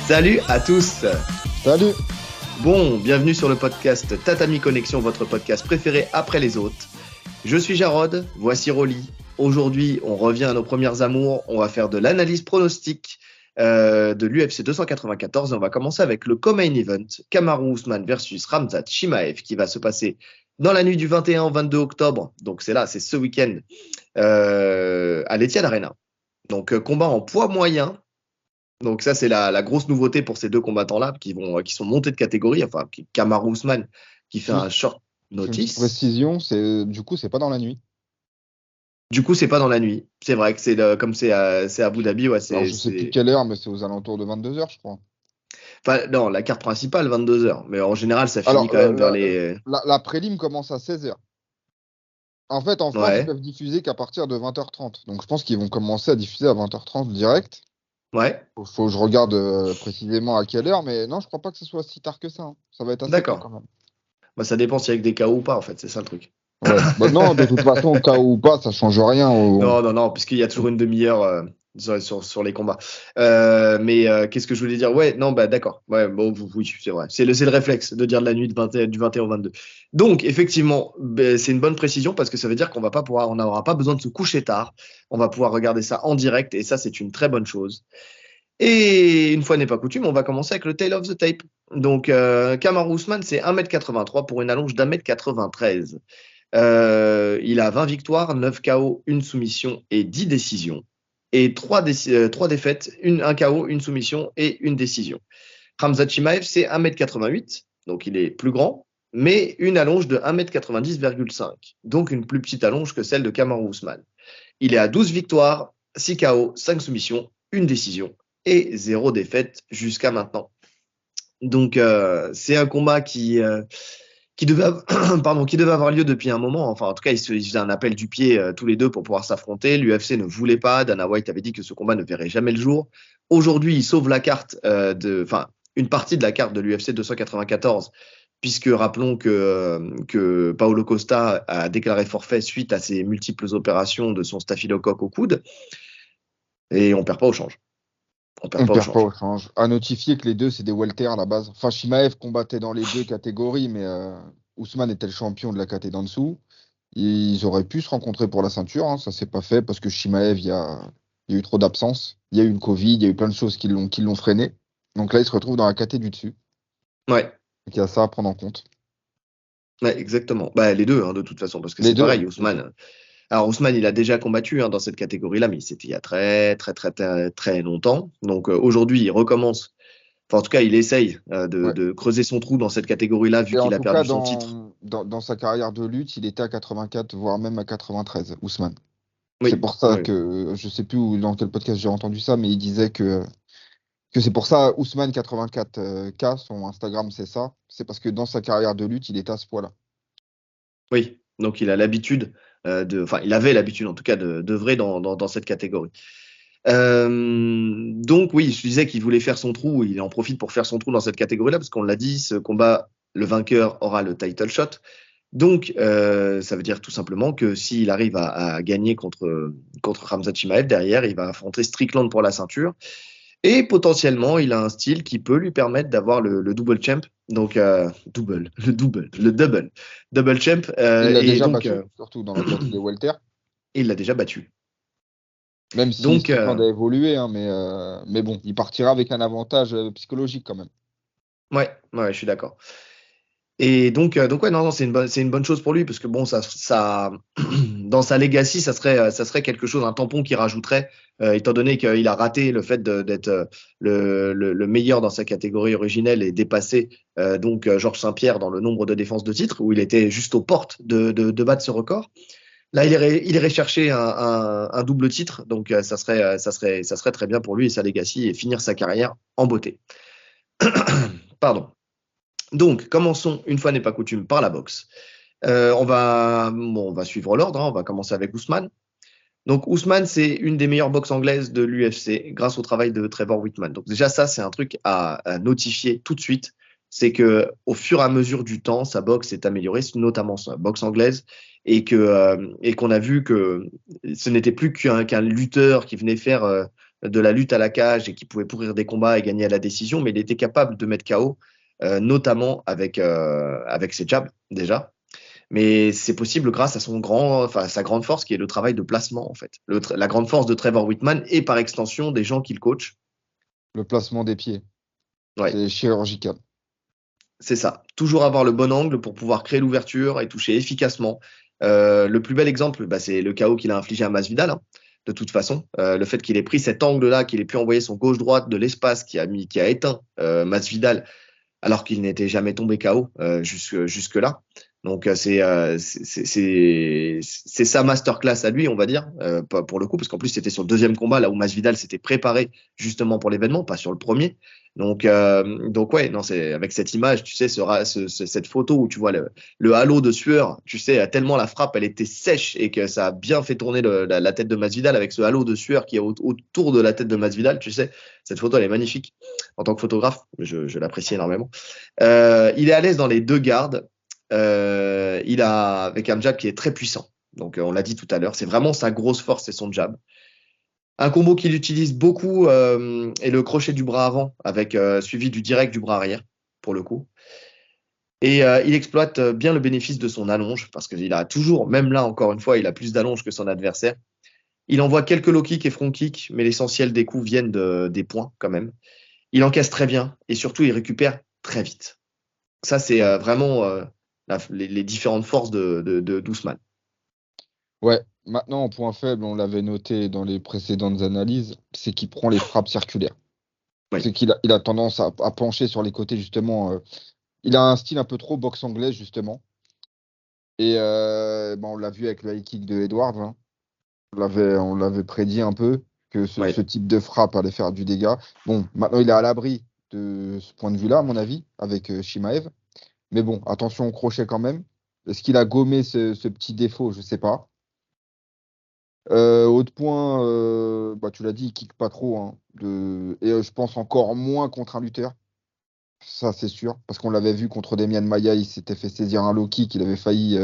Salut à tous. Salut. Bon, bienvenue sur le podcast Tatami Connexion, votre podcast préféré après les autres. Je suis Jarod, voici Rolly. Aujourd'hui, on revient à nos premières amours. On va faire de l'analyse pronostique de l'UFC 294 et on va commencer avec le co-main event, Kamaru Usman versus Khamzat Chimaev, qui va se passer dans la nuit du 21 au 22 octobre. Donc c'est ce week-end à l'Etihad Arena. Donc combat en poids moyen. Donc ça, c'est la grosse nouveauté pour ces deux combattants-là qui sont montés de catégorie. Enfin, Kamaru Usman qui fait un short Une petite notice. précision, c'est pas dans la nuit. Du coup, c'est pas dans la nuit. C'est vrai que c'est à Abu Dhabi. Ouais, Alors, je sais plus quelle heure, mais c'est aux alentours de 22h, je crois. Enfin, non, la carte principale, 22h. Mais en général, ça finit Alors, quand même vers les... la prélim commence à 16h. En fait, en France, ils Ouais, peuvent diffuser qu'à partir de 20h30. Donc, je pense qu'ils vont commencer à diffuser à 20h30 direct. ouais, Faut que je regarde précisément à quelle heure, mais non, je crois pas que ce soit si tard que ça, hein. Ça va être assez tôt d'accord. quand même. Bah, ça dépend s'il y a que des KO ou pas, en fait. C'est ça le truc. Ouais. Bah, non, de toute façon, KO ou pas, ça change rien. Non, puisqu'il y a toujours une demi-heure sur les combats. Qu'est-ce que je voulais dire? Ouais, non, bah d'accord. Ouais, bon, oui, c'est vrai. C'est le réflexe de dire de la nuit du 21 au 22. Donc, effectivement, c'est une bonne précision parce que ça veut dire qu'on n'aura pas besoin de se coucher tard. On va pouvoir regarder ça en direct et ça, c'est une très bonne chose. Et une fois n'est pas coutume, on va commencer avec le tail of the tape. Donc, Kamaru Usman, c'est 1m83 pour une allonge d'1m93. Il a 20 victoires, 9 KO, 1 soumission et 10 décisions. Et 3 défaites, un KO, 1 soumission et 1 décision. Khamzat Chimaev, c'est 1m88, donc il est plus grand, mais une allonge de 1m90,5, donc une plus petite allonge que celle de Kamaru Usman. Il est à 12 victoires, 6 KO, 5 soumissions, 1 décision et 0 défaite jusqu'à maintenant. Donc c'est un combat qui devait avoir lieu depuis un moment. Enfin, en tout cas, ils faisaient un appel du pied tous les deux pour pouvoir s'affronter. L'UFC ne voulait pas. Dana White avait dit que ce combat ne verrait jamais le jour. Aujourd'hui, il sauve la carte une partie de la carte de l'UFC 294, puisque rappelons que Paulo Costa a déclaré forfait suite à ses multiples opérations de son staphylocoque au coude. Et on perd pas au change. On perd pas au change. À notifier que les deux, c'est des welter à la base. Enfin, Chimaev combattait dans les deux catégories, mais Ousmane était le champion de la catégorie d'en dessous. Ils auraient pu se rencontrer pour la ceinture, hein. Ça s'est pas fait parce que Chimaev, il y a eu trop d'absence. Il y a eu une Covid, il y a eu plein de choses qui l'ont freiné. Donc là, il se retrouve dans la catégorie du dessus. Ouais. Donc il y a ça à prendre en compte. Ouais, exactement. Bah, les deux, hein, de toute façon, parce que Les c'est deux, pareil, hein. Ousmane. Alors, Ousmane, il a déjà combattu dans cette catégorie-là, mais c'était il y a très, très, très, très, très longtemps. Donc, aujourd'hui, il recommence. Enfin, en tout cas, il essaye Ouais. de creuser son trou dans cette catégorie-là, vu Et en qu'il a tout cas, perdu son titre. dans sa carrière de lutte, il était à 84, voire même à 93, Ousmane. C'est Oui, pour ça oui. que, je sais plus dans quel podcast j'ai entendu ça, mais il disait que c'est pour ça, Ousmane 84K, son Instagram, c'est ça. C'est parce que dans sa carrière de lutte, il était à ce poids-là. Oui. Donc, il a l'habitude enfin, il avait l'habitude, en tout cas, d'œuvrer dans cette catégorie. Donc, oui, je disais qu'il voulait faire son trou. Il en profite pour faire son trou dans cette catégorie-là, parce qu'on l'a dit, ce combat, le vainqueur aura le title shot. Donc, ça veut dire tout simplement que s'il arrive à gagner contre Khamzat Chimaev, derrière, il va affronter Strickland pour la ceinture. Et potentiellement, il a un style qui peut lui permettre d'avoir le double champ. Donc, double champ. Il l'a Et déjà donc, battu, surtout dans la catégorie welter. il l'a déjà battu. Même si Donc, Strickland a évolué, hein, mais bon, il partira avec un avantage psychologique quand même. ouais, je suis d'accord. Et donc ouais, non, c'est une bonne chose pour lui parce que bon, ça dans sa legacy, ça serait quelque chose, un tampon qui rajouterait, étant donné qu'il a raté le fait d'être le meilleur dans sa catégorie originelle et dépasser Georges Saint-Pierre dans le nombre de défenses de titre, où il était juste aux portes de battre ce record. Là, il irait chercher un double titre, donc ça serait très bien pour lui et sa legacy et finir sa carrière en beauté. Pardon. Donc, commençons, une fois n'est pas coutume, par la boxe. On va suivre l'ordre, hein. On va commencer avec Ousmane. Donc, Ousmane, c'est une des meilleures boxes anglaises de l'UFC grâce au travail de Trevor Whitman. Donc, déjà, ça, c'est un truc à notifier tout de suite. C'est que au fur et à mesure du temps, sa boxe s'est améliorée, notamment sa boxe anglaise, et qu'on a vu que ce n'était plus qu'un lutteur qui venait faire de la lutte à la cage et qui pouvait pourrir des combats et gagner à la décision, mais il était capable de mettre KO, notamment avec ses jabs déjà. Mais c'est possible grâce à sa grande force qui est le travail de placement, en fait. La grande force de Trevor Whitman et par extension des gens qu'il coach. Le placement des pieds, Ouais, c'est chirurgical. c'est ça. Toujours avoir le bon angle pour pouvoir créer l'ouverture et toucher efficacement. Le plus bel exemple, c'est le KO qu'il a infligé à Masvidal, hein, de toute façon. Le fait qu'il ait pris cet angle-là, qu'il ait pu envoyer son gauche-droite de l'espace qui a éteint Masvidal alors qu'il n'était jamais tombé KO jusque-là. Donc, c'est sa masterclass à lui, on va dire, pour le coup, parce qu'en plus, c'était sur le deuxième combat, là où Masvidal s'était préparé justement pour l'événement, pas sur le premier. Donc ouais, non, c'est avec cette image, tu sais, cette photo où tu vois le halo de sueur, tu sais, tellement la frappe, elle était sèche et que ça a bien fait tourner la tête de Masvidal avec ce halo de sueur qui est autour de la tête de Masvidal, tu sais. Cette photo, elle est magnifique. En tant que photographe, je l'apprécie énormément. Il est à l'aise dans les deux gardes. Il a avec un jab qui est très puissant. Donc, on l'a dit tout à l'heure, c'est vraiment sa grosse force, c'est son jab. Un combo qu'il utilise beaucoup est le crochet du bras avant, avec suivi du direct du bras arrière, pour le coup. Et il exploite bien le bénéfice de son allonge, parce qu'il a toujours, même là encore une fois, il a plus d'allonge que son adversaire. Il envoie quelques low kicks et front kicks, mais l'essentiel des coups viennent des points quand même. Il encaisse très bien et surtout il récupère très vite. Ça, c'est vraiment les différentes forces d'Ousmane. Ouais, maintenant, en point faible, on l'avait noté dans les précédentes analyses, c'est qu'il prend les frappes circulaires. Oui. C'est qu'il a tendance à pencher sur les côtés, justement. Il a un style un peu trop boxe anglaise, justement. Et on l'a vu avec le high kick de Edwards, hein. On l'avait prédit un peu que ce Oui. type de frappe allait faire du dégât. Bon, maintenant, il est à l'abri de ce point de vue-là, à mon avis, avec Shimaev. Mais bon, attention au crochet quand même. Est-ce qu'il a gommé ce petit défaut? Je sais pas. Autre point, tu l'as dit, il kick pas trop, hein, et je pense encore moins contre un lutteur. Ça, c'est sûr. Parce qu'on l'avait vu contre Demian Maia, il s'était fait saisir un low kick, il avait failli.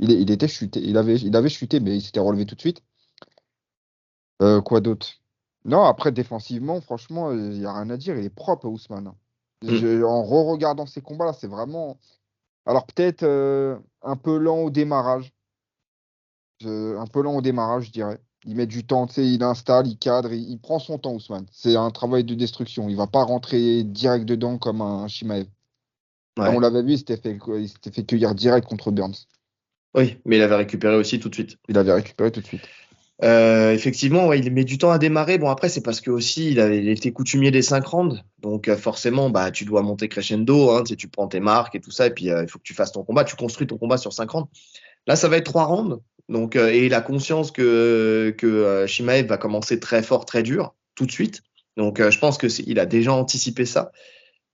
Il était chuté. Il avait chuté, mais il s'était relevé tout de suite. Quoi d'autre? Non, après, défensivement, franchement, il n'y a rien à dire. Il est propre, Ousmane, hein. Mm. En re-regardant ces combats-là, c'est vraiment. Alors, peut-être un peu lent au démarrage. Un peu lent au démarrage, je dirais. Il met du temps, tu sais, il installe, il cadre, il prend son temps, Ousmane. C'est un travail de destruction. Il va pas rentrer direct dedans comme un Shimaev. Là, on Ouais. l'avait vu, il s'était fait cueillir direct contre Burns. Oui, mais il avait récupéré aussi tout de suite. Il avait récupéré tout de suite. Effectivement, ouais, il met du temps à démarrer. Bon, après, c'est parce que aussi il était coutumier des 5 rounds. Donc, forcément, tu dois monter crescendo. Hein, tu sais, tu prends tes marques et tout ça. Et puis, il faut que tu fasses ton combat. Tu construis ton combat sur 5 rounds. Là, ça va être 3 rounds. Donc, et il a conscience que Shimaev va commencer très fort, très dur, tout de suite. Donc, je pense il a déjà anticipé ça.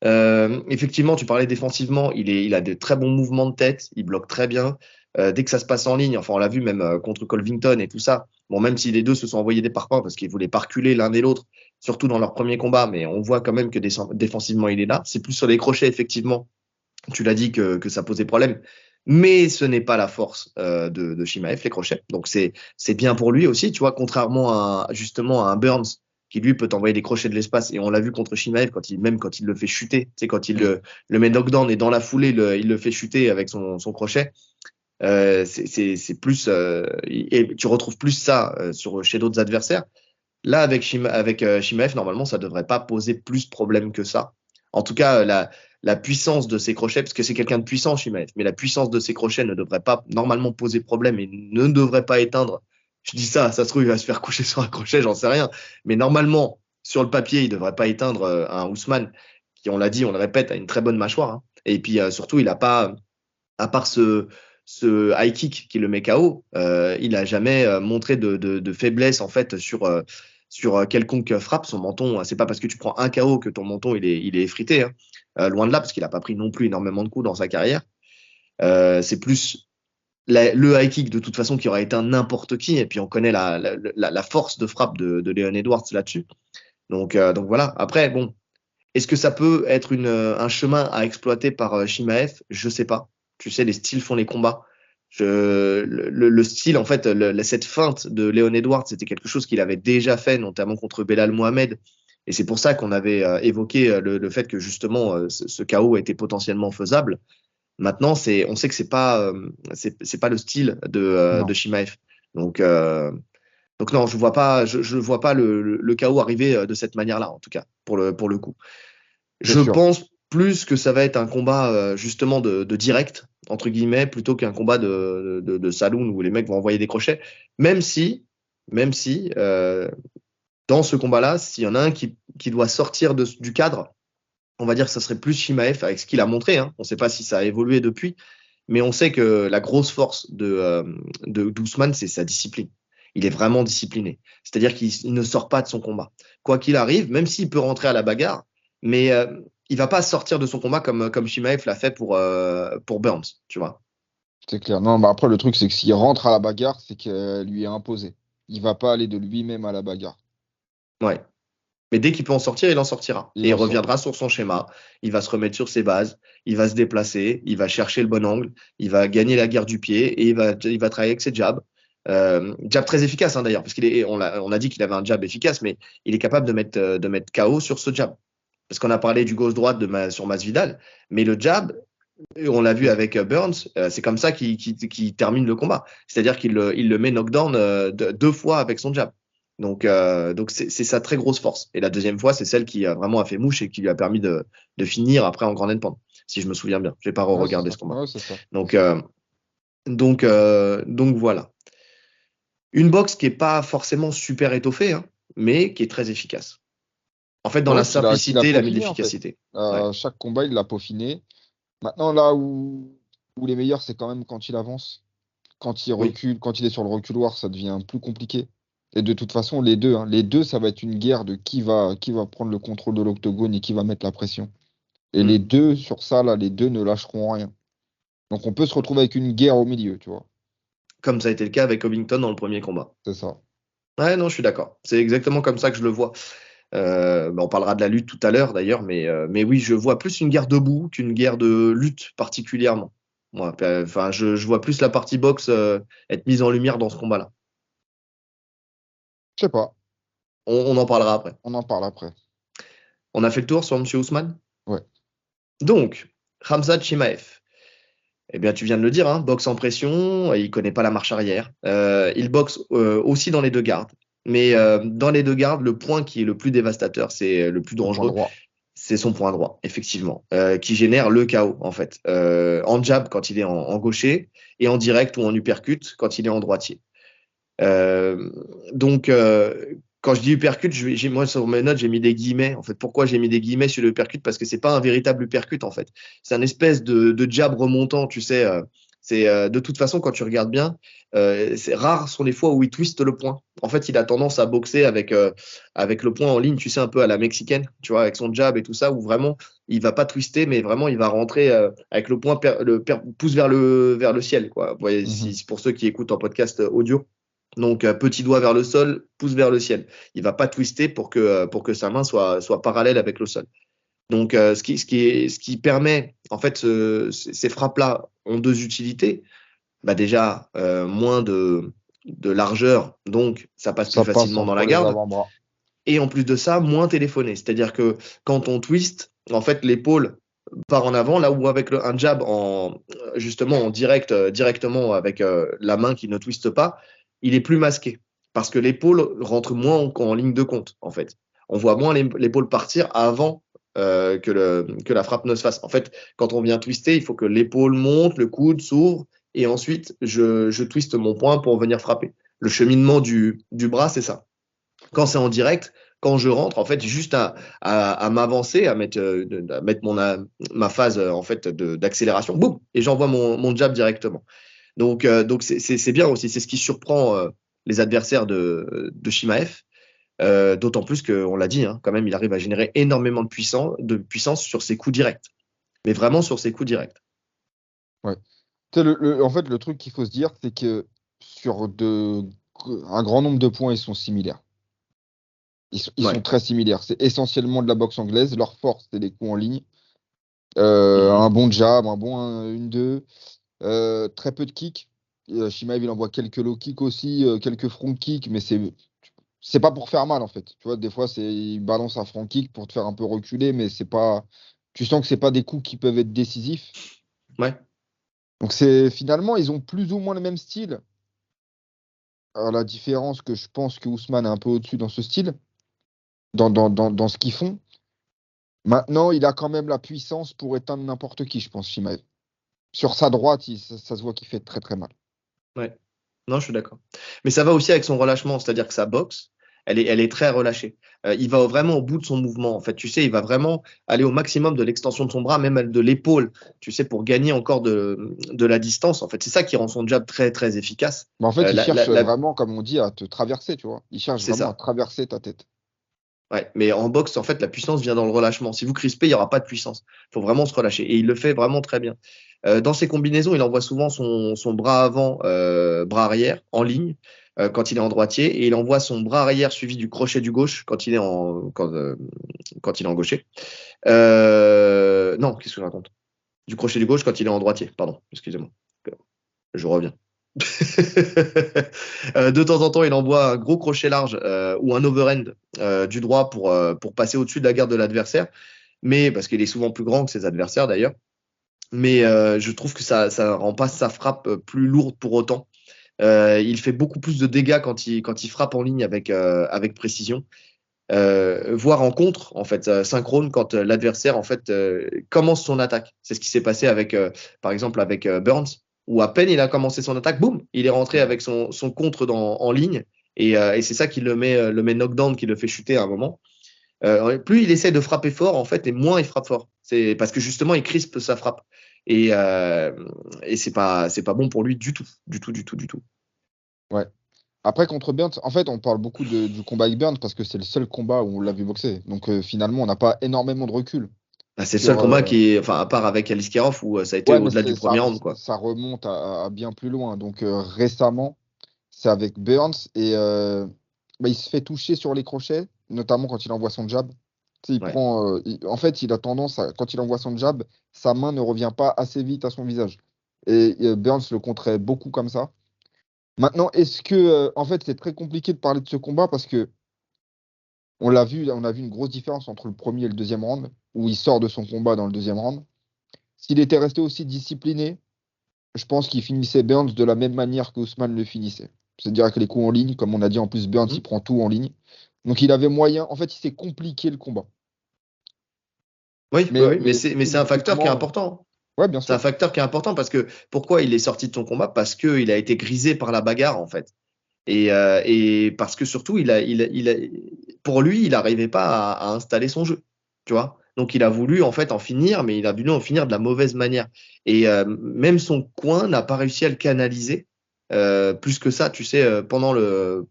Effectivement, tu parlais défensivement, il a de très bons mouvements de tête, il bloque très bien. Dès que ça se passe en ligne, enfin on l'a vu même contre Colvington et tout ça, bon même si les deux se sont envoyés des parpaings parce qu'ils voulaient pas reculer l'un et l'autre, surtout dans leur premier combat, mais on voit quand même que défensivement il est là. C'est plus sur les crochets effectivement, tu l'as dit que ça posait problème, mais ce n'est pas la force de Shimaev, les crochets. Donc c'est bien pour lui aussi, tu vois, contrairement justement à un Burns qui lui peut t'envoyer des crochets de l'espace. Et on l'a vu contre Shimaev même quand il le fait chuter, tu sais, quand il le met knockdown et dans la foulée, il le fait chuter avec son crochet. C'est plus et tu retrouves plus ça chez d'autres adversaires. Là avec Shimaev, normalement ça devrait pas poser plus de problème que ça. En tout cas la puissance de ses crochets, parce que c'est quelqu'un de puissant Shimaev, mais la puissance de ses crochets ne devrait pas normalement poser problème et ne devrait pas éteindre. Je dis ça se trouve il va se faire coucher sur un crochet, j'en sais rien, mais normalement sur le papier il devrait pas éteindre un Ousmane qui, on l'a dit, on le répète, a une très bonne mâchoire, hein. Et puis surtout il a pas, à part ce high kick qui le met KO, il a jamais montré de faiblesse en fait sur quelconque frappe. Son menton, c'est pas parce que tu prends un KO que ton menton il est effrité, hein. Loin de là, parce qu'il a pas pris non plus énormément de coups dans sa carrière. C'est plus le high kick de toute façon qui aurait éteint n'importe qui. Et puis on connaît la force de frappe de Leon Edwards là-dessus. Donc voilà. Après, bon, est-ce que ça peut être un chemin à exploiter par Shimaev? Je sais pas. Tu sais, les styles font les combats. Le style, en fait, cette feinte de Léon Edwards, c'était quelque chose qu'il avait déjà fait, notamment contre Belal Mohamed. Et c'est pour ça qu'on avait évoqué le fait que justement ce KO était potentiellement faisable. Maintenant, on sait que c'est pas le style de Chimaev. Donc non, je vois pas, je vois pas le KO arriver de cette manière-là, en tout cas, pour le coup. Je pense plus que ça va être un combat justement de direct, entre guillemets, plutôt qu'un combat de saloon où les mecs vont envoyer des crochets. Même si dans ce combat-là, s'il y en a un qui doit sortir du cadre, on va dire que ça serait plus Chimaev avec ce qu'il a montré. Hein. On ne sait pas si ça a évolué depuis, mais on sait que la grosse force d'Ousmane, c'est sa discipline. Il est vraiment discipliné. C'est-à-dire qu'il ne sort pas de son combat. Quoi qu'il arrive, même s'il peut rentrer à la bagarre, mais il va pas sortir de son combat comme Chimaev l'a fait pour Burns, tu vois. C'est clair. Non, bah après, le truc, c'est que s'il rentre à la bagarre, c'est qu'elle lui est imposée. Il va pas aller de lui-même à la bagarre. Ouais. Mais dès qu'il peut en sortir, il en sortira. Et il reviendra sur son schéma. Il va se remettre sur ses bases. Il va se déplacer. Il va chercher le bon angle. Il va gagner la guerre du pied et il va travailler avec ses jabs. Jab très efficace, hein, d'ailleurs, parce on a dit qu'il avait un jab efficace, mais il est capable de mettre KO sur ce jab. Parce qu'on a parlé du gauche-droite sur Masvidal, mais le jab, on l'a vu avec Burns, c'est comme ça qu'il termine le combat. C'est-à-dire qu'il le met knockdown 2 fois avec son jab. Donc c'est sa très grosse force. Et la deuxième fois, c'est celle qui a vraiment fait mouche et qui lui a permis de finir après en grand endpoint, si je me souviens bien. Je vais pas re-regarder ce combat. Ouais, c'est ça. Donc voilà. Une boxe qui est pas forcément super étoffée, hein, mais qui est très efficace. En fait, dans la simplicité et la efficacité. Chaque combat, il l'a peaufiné. Maintenant, là où les meilleurs, c'est quand même quand il avance. Quand il recule, quand il est sur le reculoir, ça devient plus compliqué. Et de toute façon, les deux, ça va être une guerre de qui va prendre le contrôle de l'octogone et qui va mettre la pression. Et les deux, sur ça, là, les deux ne lâcheront rien. Donc on peut se retrouver avec une guerre au milieu, tu vois. Comme ça a été le cas avec Covington dans le premier combat. C'est ça. Ouais, non, je suis d'accord. C'est exactement comme ça que je le vois. On parlera de la lutte tout à l'heure d'ailleurs, mais oui, je vois plus une guerre debout qu'une guerre de lutte particulièrement. Moi, enfin, je vois plus la partie boxe être mise en lumière dans ce combat-là. Je sais pas. On en parlera après. On en parle après. On a fait le tour sur M. Ousmane? Ouais. Donc, Khamzat Chimaev. Eh bien, tu viens de le dire, hein, boxe en pression, il connaît pas la marche arrière. Il boxe aussi dans les deux gardes. Mais dans les deux gardes, le point qui est le plus dévastateur, c'est le plus dangereux, c'est son point droit, effectivement, qui génère le chaos, en fait. En jab, quand il est en gaucher, et en direct ou en uppercut, quand il est en droitier. Donc, quand je dis uppercut, moi sur mes notes, j'ai mis des guillemets. En fait, pourquoi j'ai mis des guillemets sur le uppercut? Parce que c'est pas un véritable uppercut, en fait. C'est un espèce de jab remontant, tu sais. De toute façon, quand tu regardes bien, c'est rare sont les fois où il twiste le poing. En fait, il a tendance à boxer avec le poing en ligne, tu sais, un peu à la mexicaine, tu vois, avec son jab et tout ça, où vraiment il va pas twister, mais vraiment il va rentrer avec le poing pouce vers le ciel, quoi. Vous voyez, pour ceux qui écoutent en podcast audio. Donc, petit doigt vers le sol, pouce vers le ciel. Il va pas twister pour que sa main soit parallèle avec le sol. Donc, ce qui permet, en fait, ces frappes-là ont deux utilités. Bah déjà, moins de largeur, donc ça passe plus facilement dans la garde. Et en plus de ça, moins téléphoné. C'est-à-dire que quand on twist, en fait, l'épaule part en avant, là où avec un jab justement en directement avec la main qui ne twiste pas, il est plus masqué. Parce que l'épaule rentre moins en ligne de compte, en fait. On voit moins l'épaule partir avant que la frappe ne se fasse. En fait, quand on vient twister, il faut que l'épaule monte, le coude s'ouvre, et ensuite, je twiste mon poing pour venir frapper. Le cheminement du bras, c'est ça. Quand c'est en direct, quand je rentre, en fait, juste à m'avancer, à mettre ma phase en fait d'accélération, boum, et j'envoie mon jab directement. Donc c'est bien aussi, c'est ce qui surprend les adversaires de Chimaev. D'autant plus qu'on l'a dit, hein, quand même, il arrive à générer énormément de puissance sur ses coups directs. Mais vraiment sur ses coups directs. Ouais. En fait, le truc qu'il faut se dire, c'est que sur un grand nombre de points, ils sont similaires. Ils sont très similaires. C'est essentiellement de la boxe anglaise. Leur force, c'est les coups en ligne. Un bon jab, un bon 1-2. Très peu de kicks. Shimaev, il envoie quelques low kicks aussi, quelques front kicks, mais c'est pas pour faire mal en fait. Tu vois, des fois, il balance un front kick pour te faire un peu reculer, mais c'est pas. Tu sens que c'est pas des coups qui peuvent être décisifs. Ouais. Donc finalement, ils ont plus ou moins le même style. À la différence que je pense que Ousmane est un peu au-dessus dans ce style, dans ce qu'ils font. Maintenant, il a quand même la puissance pour éteindre n'importe qui, je pense, Shimaev. Sur sa droite, ça se voit qu'il fait très très mal. Ouais. Non, je suis d'accord. Mais ça va aussi avec son relâchement, c'est-à-dire que sa boxe, elle est très relâchée. Il va vraiment au bout de son mouvement. En fait, tu sais, il va vraiment aller au maximum de l'extension de son bras, même de l'épaule, tu sais, pour gagner encore de la distance. En fait, c'est ça qui rend son jab très, très efficace. Mais en fait, il cherche La- vraiment, comme on dit, à te traverser, tu vois. Il cherche c'est vraiment à ça. traverser ta tête. Ouais, mais en boxe, en fait, la puissance vient dans le relâchement. Si vous crispez, il n'y aura pas de puissance. Il faut vraiment se relâcher. Et il le fait vraiment très bien. Dans ses combinaisons, il envoie souvent son bras avant, bras arrière, en ligne, quand il est en droitier. Et il envoie son bras arrière suivi du crochet du gauche quand il est en gaucher. Non, qu'est-ce que je raconte? Du crochet du gauche quand il est en droitier. Pardon, excusez-moi. Je reviens. De temps en temps, il envoie un gros crochet large ou un overhand du droit pour passer au-dessus de la garde de l'adversaire, mais parce qu'il est souvent plus grand que ses adversaires d'ailleurs. Mais je trouve que ça rend pas sa frappe plus lourde pour autant. Il fait beaucoup plus de dégâts quand il frappe en ligne avec précision, voire en contre, en fait, synchrone quand l'adversaire en fait commence son attaque. C'est ce qui s'est passé par exemple, avec Burns, où à peine il a commencé son attaque, boum, il est rentré avec son contre en ligne, et c'est ça qui le met knockdown, qui le fait chuter à un moment. Plus il essaie de frapper fort, en fait, et moins il frappe fort. C'est parce que justement, il crispe sa frappe. Et, euh, et c'est pas bon pour lui du tout. Du tout, du tout, du tout. Ouais. Après, contre Burns, en fait, on parle beaucoup du combat avec Burns parce que c'est le seul combat où on l'a vu boxer. Donc, finalement, on n'a pas énormément de recul Bah, c'est le seul sur. combat enfin, à part avec Alice Kerov, où ça a été Ouais, mais au-delà du premier round, quoi. ça remonte à bien plus loin. Donc, récemment, c'est avec Burns et bah, il se fait toucher sur les crochets, notamment quand il envoie son jab. Tu sais, Ouais. en fait, il a tendance quand il envoie son jab, sa main ne revient pas assez vite à son visage. Et Burns le contrait beaucoup comme ça. Maintenant, en fait, c'est très compliqué de parler de ce combat parce que on a vu une grosse différence entre le premier et le deuxième round, où il sort de son combat dans le deuxième round. S'il était resté aussi discipliné, je pense qu'il finissait Burns de la même manière que Ousmane le finissait. C'est-à-dire avec les coups en ligne, comme on a dit, en plus, Burns, Hmm. il prend tout en ligne. Donc il avait moyen, en fait, il s'est compliqué le combat. Oui, oui, Mais, oui, mais mais c'est un facteur qui est économiquement, important. ouais, bien C'est un sûr. facteur qui est important parce que pourquoi il est sorti de son combat? Parce qu'il a été grisé par la bagarre, en fait. Et parce que surtout, pour lui, il n'arrivait pas à installer son jeu, tu vois. Donc, il a voulu en fait en finir, mais il a voulu en finir de la mauvaise manière. Et même son coin n'a pas réussi à le canaliser plus que ça, tu sais, pendant le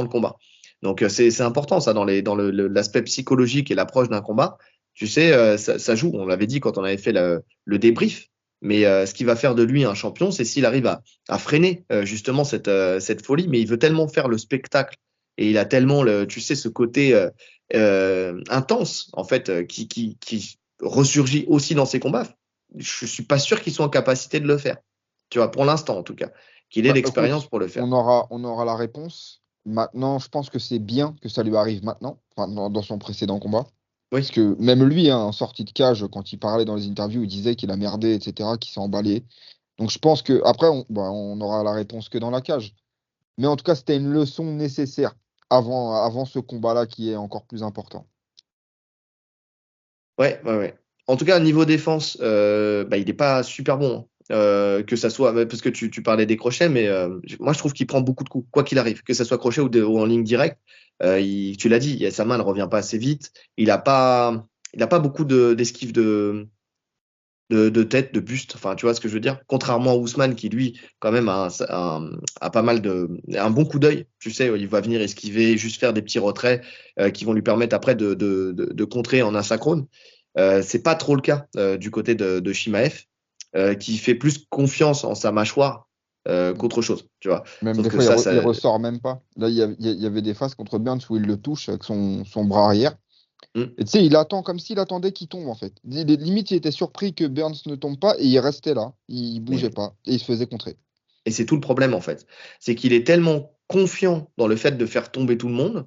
combat. Donc, c'est important ça l'aspect psychologique et l'approche d'un combat. Tu sais, ça joue. On l'avait dit quand on avait fait le débrief. Mais ce qui va faire de lui un champion, c'est s'il arrive à freiner justement cette folie, mais il veut tellement faire le spectacle et il a tellement tu sais, ce côté intense en fait qui ressurgit aussi dans ses combats. Je suis pas sûr qu'il soit en capacité de le faire. Tu vois, pour l'instant en tout cas, qu'il ait Bah, l'expérience écoute, pour le faire. on aura la réponse. Maintenant, je pense que c'est bien que ça lui arrive maintenant, enfin, dans son précédent combat. Parce Oui. que même lui, hein, en sortie de cage, quand il parlait dans les interviews, il disait qu'il a merdé, etc., qu'il s'est emballé. Donc je pense que après, on aura la réponse que dans la cage. Mais en tout cas, c'était une leçon nécessaire avant ce combat-là qui est encore plus important. Ouais, ouais, ouais. En tout cas, niveau défense, bah, il n'est pas super bon, hein. Que ça soit, parce que tu parlais des crochets, mais moi je trouve qu'il prend beaucoup de coups, quoi qu'il arrive, que ça soit crochet ou en ligne directe. Tu l'as dit, sa main ne revient pas assez vite. Il a pas beaucoup d'esquives de tête, de buste. Enfin, tu vois ce que je veux dire? Contrairement à Ousmane qui, lui, quand même, a pas mal un bon coup d'œil. Tu sais, il va venir esquiver, juste faire des petits retraits qui vont lui permettre après de contrer en asynchrone. C'est pas trop le cas du côté de Shimaev, qui fait plus confiance en sa mâchoire qu'autre chose, tu vois. Même Sauf des que fois, ça, il ressort même pas. Là, il y avait des phases contre Burns où il le touche avec son bras arrière. hmm, Et tu sais, il attend comme s'il attendait qu'il tombe, en fait. Limite, il était surpris que Burns ne tombe pas et il restait là. Il bougeait mais pas et il se faisait contrer. Et c'est tout le problème, en fait. C'est qu'il est tellement confiant dans le fait de faire tomber tout le monde,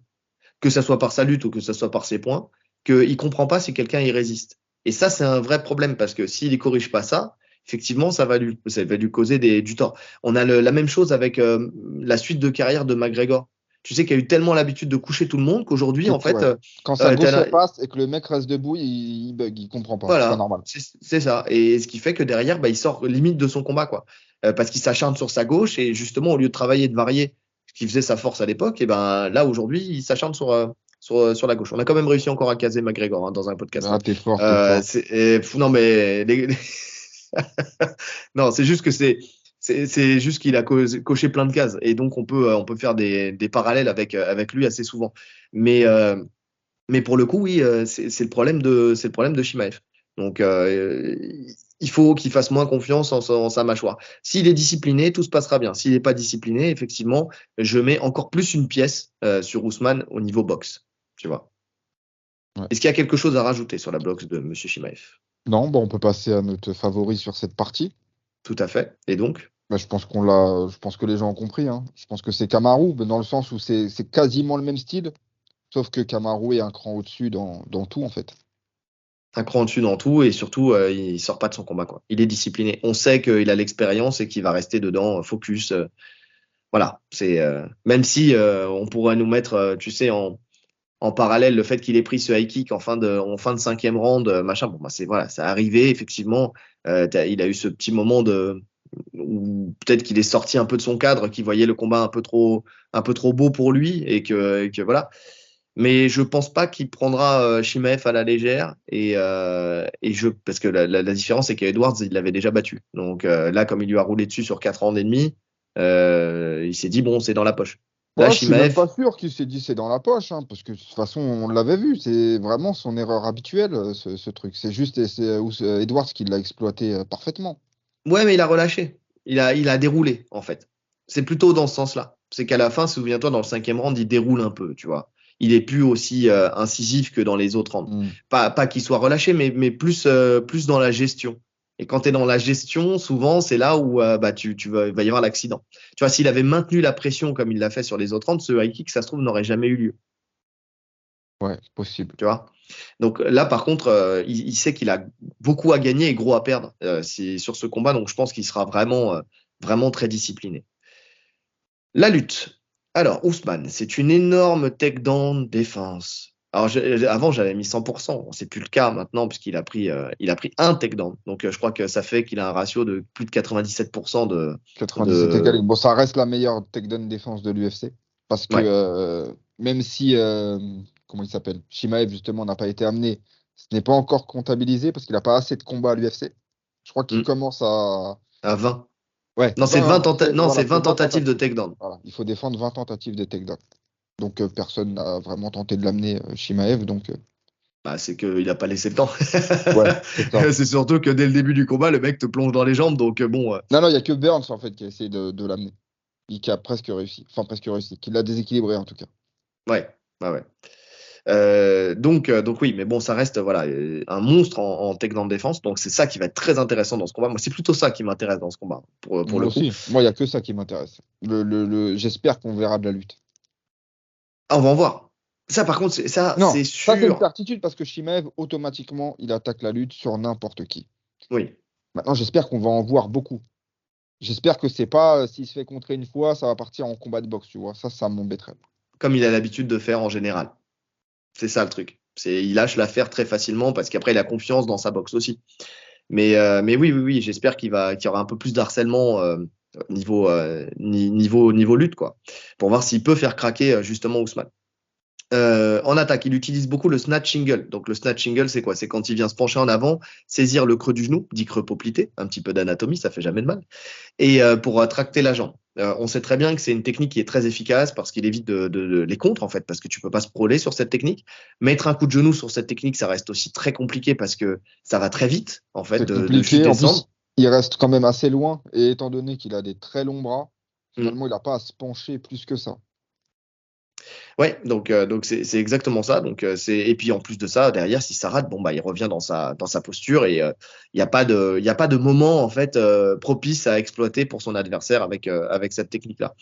que ça soit par sa lutte ou que ça soit par ses points, qu'il ne comprend pas si quelqu'un y résiste. Et ça, c'est un vrai problème parce que s'il ne corrige pas ça, effectivement, ça va lui causer du tort. On a la même chose avec la suite de carrière de McGregor. Tu sais qu'il a eu tellement l'habitude de coucher tout le monde qu'aujourd'hui, en fait, quand sa gauche passe et que le mec reste debout, il bug, il comprend pas. voilà, c'est pas normal. C'est ça. Et ce qui fait que derrière, il sort limite de son combat, quoi. Parce qu'il s'acharne sur sa gauche et justement, au lieu de travailler et de varier ce qui faisait sa force à l'époque, et ben là, aujourd'hui, il s'acharne sur la gauche. On a quand même réussi encore à caser McGregor dans un podcast. Ah, t'es fort, t'es fort. Non, mais non, c'est juste que c'est juste qu'il a coché plein de cases et donc on peut faire des parallèles avec lui assez souvent. Mais pour le coup, oui, c'est le problème de Chimaev. Donc il faut qu'il fasse moins confiance en sa mâchoire. S'il est discipliné, tout se passera bien. S'il n'est pas discipliné, effectivement, je mets encore plus une pièce sur Ousmane au niveau boxe. Tu vois. Ouais. Est-ce qu'il y a quelque chose à rajouter sur la boxe de M. Chimaev? Non, on peut passer à notre favori sur cette partie. Tout à fait. Et donc? Je pense que les gens ont compris. Hein. Je pense que c'est Kamaru, dans le sens où c'est quasiment le même style, sauf que Kamaru est un cran au-dessus dans tout, en fait. Un cran au-dessus dans tout et surtout, il sort pas de son combat, quoi. Il est discipliné. On sait qu'il a l'expérience et qu'il va rester dedans, focus. Voilà. C'est même si on pourrait nous mettre, tu sais, en parallèle le fait qu'il ait pris ce high kick en fin de cinquième round, machin. Bon, c'est arrivé effectivement. Il a eu ce petit moment où peut-être qu'il est sorti un peu de son cadre, qu'il voyait le combat un peu trop beau pour lui et que voilà. Mais je pense pas qu'il prendra Chimaev à la légère parce que la différence c'est qu'Edwards il l'avait déjà battu. Donc là comme il lui a roulé dessus sur 4 rounds et demi, il s'est dit bon c'est dans la poche. Là Je suis même Chimaev, pas sûr qu'il s'est dit c'est dans la poche, hein, parce que de toute façon, on l'avait vu, c'est vraiment son erreur habituelle, ce truc. C'est juste Edwards qui l'a exploité parfaitement. ouais mais il a relâché, il a déroulé en fait. C'est plutôt dans ce sens-là. C'est qu'à la fin, souviens-toi dans le cinquième round il déroule un peu, tu vois. Il est plus aussi incisif que dans les autres rounds. Pas qu'il soit relâché, mais plus dans la gestion. Et quand tu es dans la gestion, souvent, c'est là où il va y avoir l'accident. Tu vois, s'il avait maintenu la pression comme il l'a fait sur les autres rounds, ce high kick, ça se trouve, n'aurait jamais eu lieu. Ouais, possible. Tu vois. Donc là, par contre, il sait qu'il a beaucoup à gagner et gros à perdre sur ce combat. Donc je pense qu'il sera vraiment très discipliné. La lutte. Alors, Ousmane, c'est une énorme takedown défense. Alors, avant, j'avais mis 100%. C'est plus le cas maintenant, puisqu'il a pris un takedown. Donc, je crois que ça fait qu'il a un ratio de plus de 97% 97 égal. Bon, ça reste la meilleure takedown défense de l'UFC. Parce que même si, comment il s'appelle, Chimaev, justement, n'a pas été amené, ce n'est pas encore comptabilisé parce qu'il n'a pas assez de combats à l'UFC. Je crois qu'il commence à 20. Ouais, non, c'est 20, c'est 20 tentatives de takedown. Voilà, il faut défendre 20 tentatives de takedown. Donc, personne n'a vraiment tenté de l'amener, Chimaev. Donc, c'est qu'il n'a pas laissé le temps. Ouais, c'est surtout que dès le début du combat, le mec te plonge dans les jambes. Donc, bon. Non, il n'y a que Burns, en fait, qui a essayé de l'amener. Et qui a presque réussi. Enfin, presque réussi. Qui l'a déséquilibré, en tout cas. Ouais. Donc oui, mais bon, ça reste un monstre en takedown défense. Donc c'est ça qui va être très intéressant dans ce combat. Moi, c'est plutôt ça qui m'intéresse dans ce combat pour Moi le aussi. coup. Moi, il n'y a que ça qui m'intéresse. J'espère qu'on verra de la lutte. Ah, on va en voir. Ça, par contre, c'est sûr. Ça, c'est une certitude parce que Chimaev, automatiquement, il attaque la lutte sur n'importe qui. Oui. Maintenant, j'espère qu'on va en voir beaucoup. J'espère que c'est pas, s'il se fait contrer une fois, ça va partir en combat de boxe, tu vois. Ça m'embêterait. Comme il a l'habitude de faire en général. C'est ça le truc. Il lâche l'affaire très facilement parce qu'après, il a confiance dans sa boxe aussi. Mais oui, j'espère qu'il y aura un peu plus d'harcèlement niveau lutte, quoi, pour voir s'il peut faire craquer justement Ousmane. En attaque, il utilise beaucoup le snatch single. Donc le snatch single, c'est quoi? C'est quand il vient se pencher en avant, saisir le creux du genou, dit creux poplité, un petit peu d'anatomie, ça fait jamais de mal, et pour tracter la jambe. On sait très bien que c'est une technique qui est très efficace parce qu'il évite les contres, en fait, parce que tu peux pas sprawler sur cette technique. Mettre un coup de genou sur cette technique, ça reste aussi très compliqué parce que ça va très vite, en fait, de chute en descendre. plus, il reste quand même assez loin et étant donné qu'il a des très longs bras, finalement, il n'a pas à se pencher plus que ça. Ouais, donc c'est exactement ça. Et puis en plus de ça, derrière, si ça rate, bon bah il revient dans sa posture et il n'y a pas de moment en fait propice à exploiter pour son adversaire avec cette technique-là.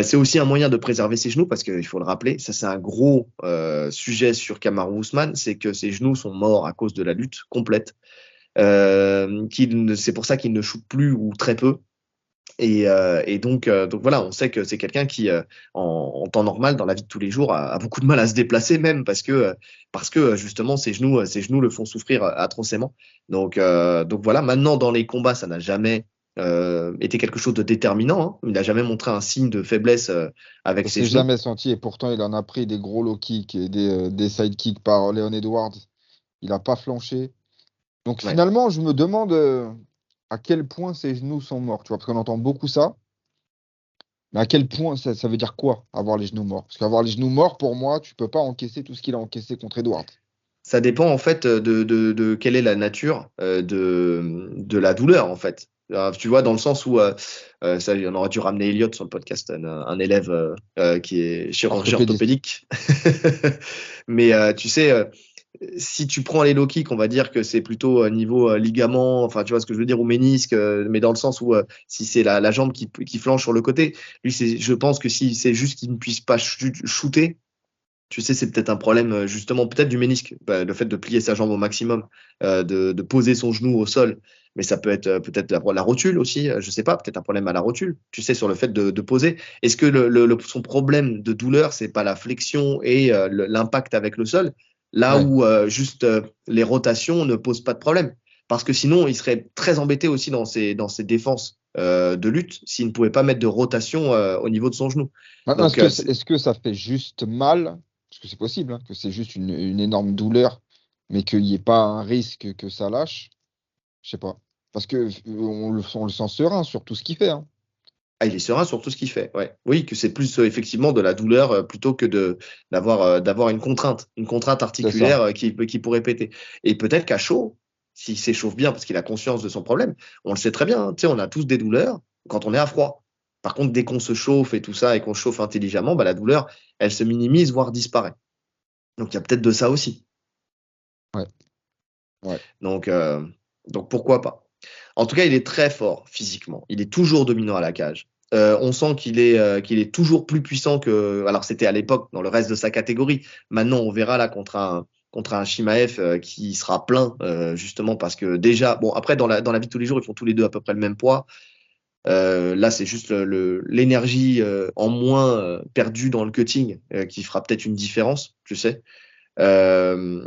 C'est aussi un moyen de préserver ses genoux parce qu'il faut le rappeler, ça c'est un gros sujet sur Kamaru Usman, c'est que ses genoux sont morts à cause de la lutte complète. C'est pour ça qu'il ne shoot plus ou très peu. Donc voilà, on sait que c'est quelqu'un qui, en temps normal, dans la vie de tous les jours, a beaucoup de mal à se déplacer même parce que justement ses genoux le font souffrir atrocement. Donc voilà, maintenant dans les combats, ça n'a jamais été quelque chose de déterminant. Hein. Il n'a jamais montré un signe de faiblesse avec Ça ses s'est genoux. jamais senti et pourtant il en a pris des gros low kicks et des side kicks par Leon Edwards. Il n'a pas flanché. Donc Ouais. finalement, je me demande à quel point ses genoux sont morts, tu vois, parce qu'on entend beaucoup ça. Mais à quel point ça veut dire quoi, avoir les genoux morts? Parce qu'avoir les genoux morts, pour moi, tu peux pas encaisser tout ce qu'il a encaissé contre Edwards. Ça dépend en fait de quelle est la nature de la douleur en fait. Tu vois, dans le sens où ça, on aurait dû ramener Elliot sur le podcast, un élève qui est chirurgien Orthopédiste. orthopédique. Mais tu sais, si tu prends les low kicks, on va dire que c'est plutôt niveau ligament, enfin tu vois ce que je veux dire, ou ménisque, mais dans le sens où si c'est la jambe qui flanche sur le côté, lui, je pense que si c'est juste qu'il ne puisse pas shooter, tu sais, c'est peut-être un problème justement, peut-être du ménisque, bah, le fait de plier sa jambe au maximum, de poser son genou au sol, mais ça peut être peut-être la rotule aussi, je sais pas, peut-être un problème à la rotule, tu sais, sur le fait de poser. Est-ce que son problème de douleur, c'est pas la flexion et l'impact avec le sol, là Ouais. où juste les rotations ne posent pas de problème? Parce que sinon, il serait très embêté aussi dans ses défenses de lutte s'il ne pouvait pas mettre de rotation au niveau de son genou. Maintenant, Donc, est-ce que ça fait juste mal? Parce que c'est possible, hein, que c'est juste une énorme douleur, mais qu'il n'y ait pas un risque que ça lâche. Je sais pas. Parce que on le sent serein sur tout ce qu'il fait, hein. Ah, il est serein sur tout ce qu'il fait. Ouais. Oui, que c'est plus effectivement de la douleur plutôt que d'avoir une contrainte C'est ça. articulaire qui pourrait péter. Et peut-être qu'à chaud, s'il s'échauffe bien parce qu'il a conscience de son problème, on le sait très bien. Hein, tu sais, on a tous des douleurs quand on est à froid. Par contre, dès qu'on se chauffe et tout ça et qu'on chauffe intelligemment, bah, la douleur, elle se minimise voire disparaît. Donc il y a peut-être de ça aussi. Ouais. Ouais. Donc, euh, donc pourquoi pas. En tout cas, il est très fort physiquement. Il est toujours dominant à la cage. On sent qu'il est toujours plus puissant que. Alors, c'était à l'époque dans le reste de sa catégorie. Maintenant, on verra là contre un Shimaev qui sera plein, justement parce que déjà, bon, après, dans la vie de tous les jours, ils font tous les deux à peu près le même poids. Là, c'est juste l'énergie en moins perdue dans le cutting qui fera peut-être une différence, tu sais. Euh,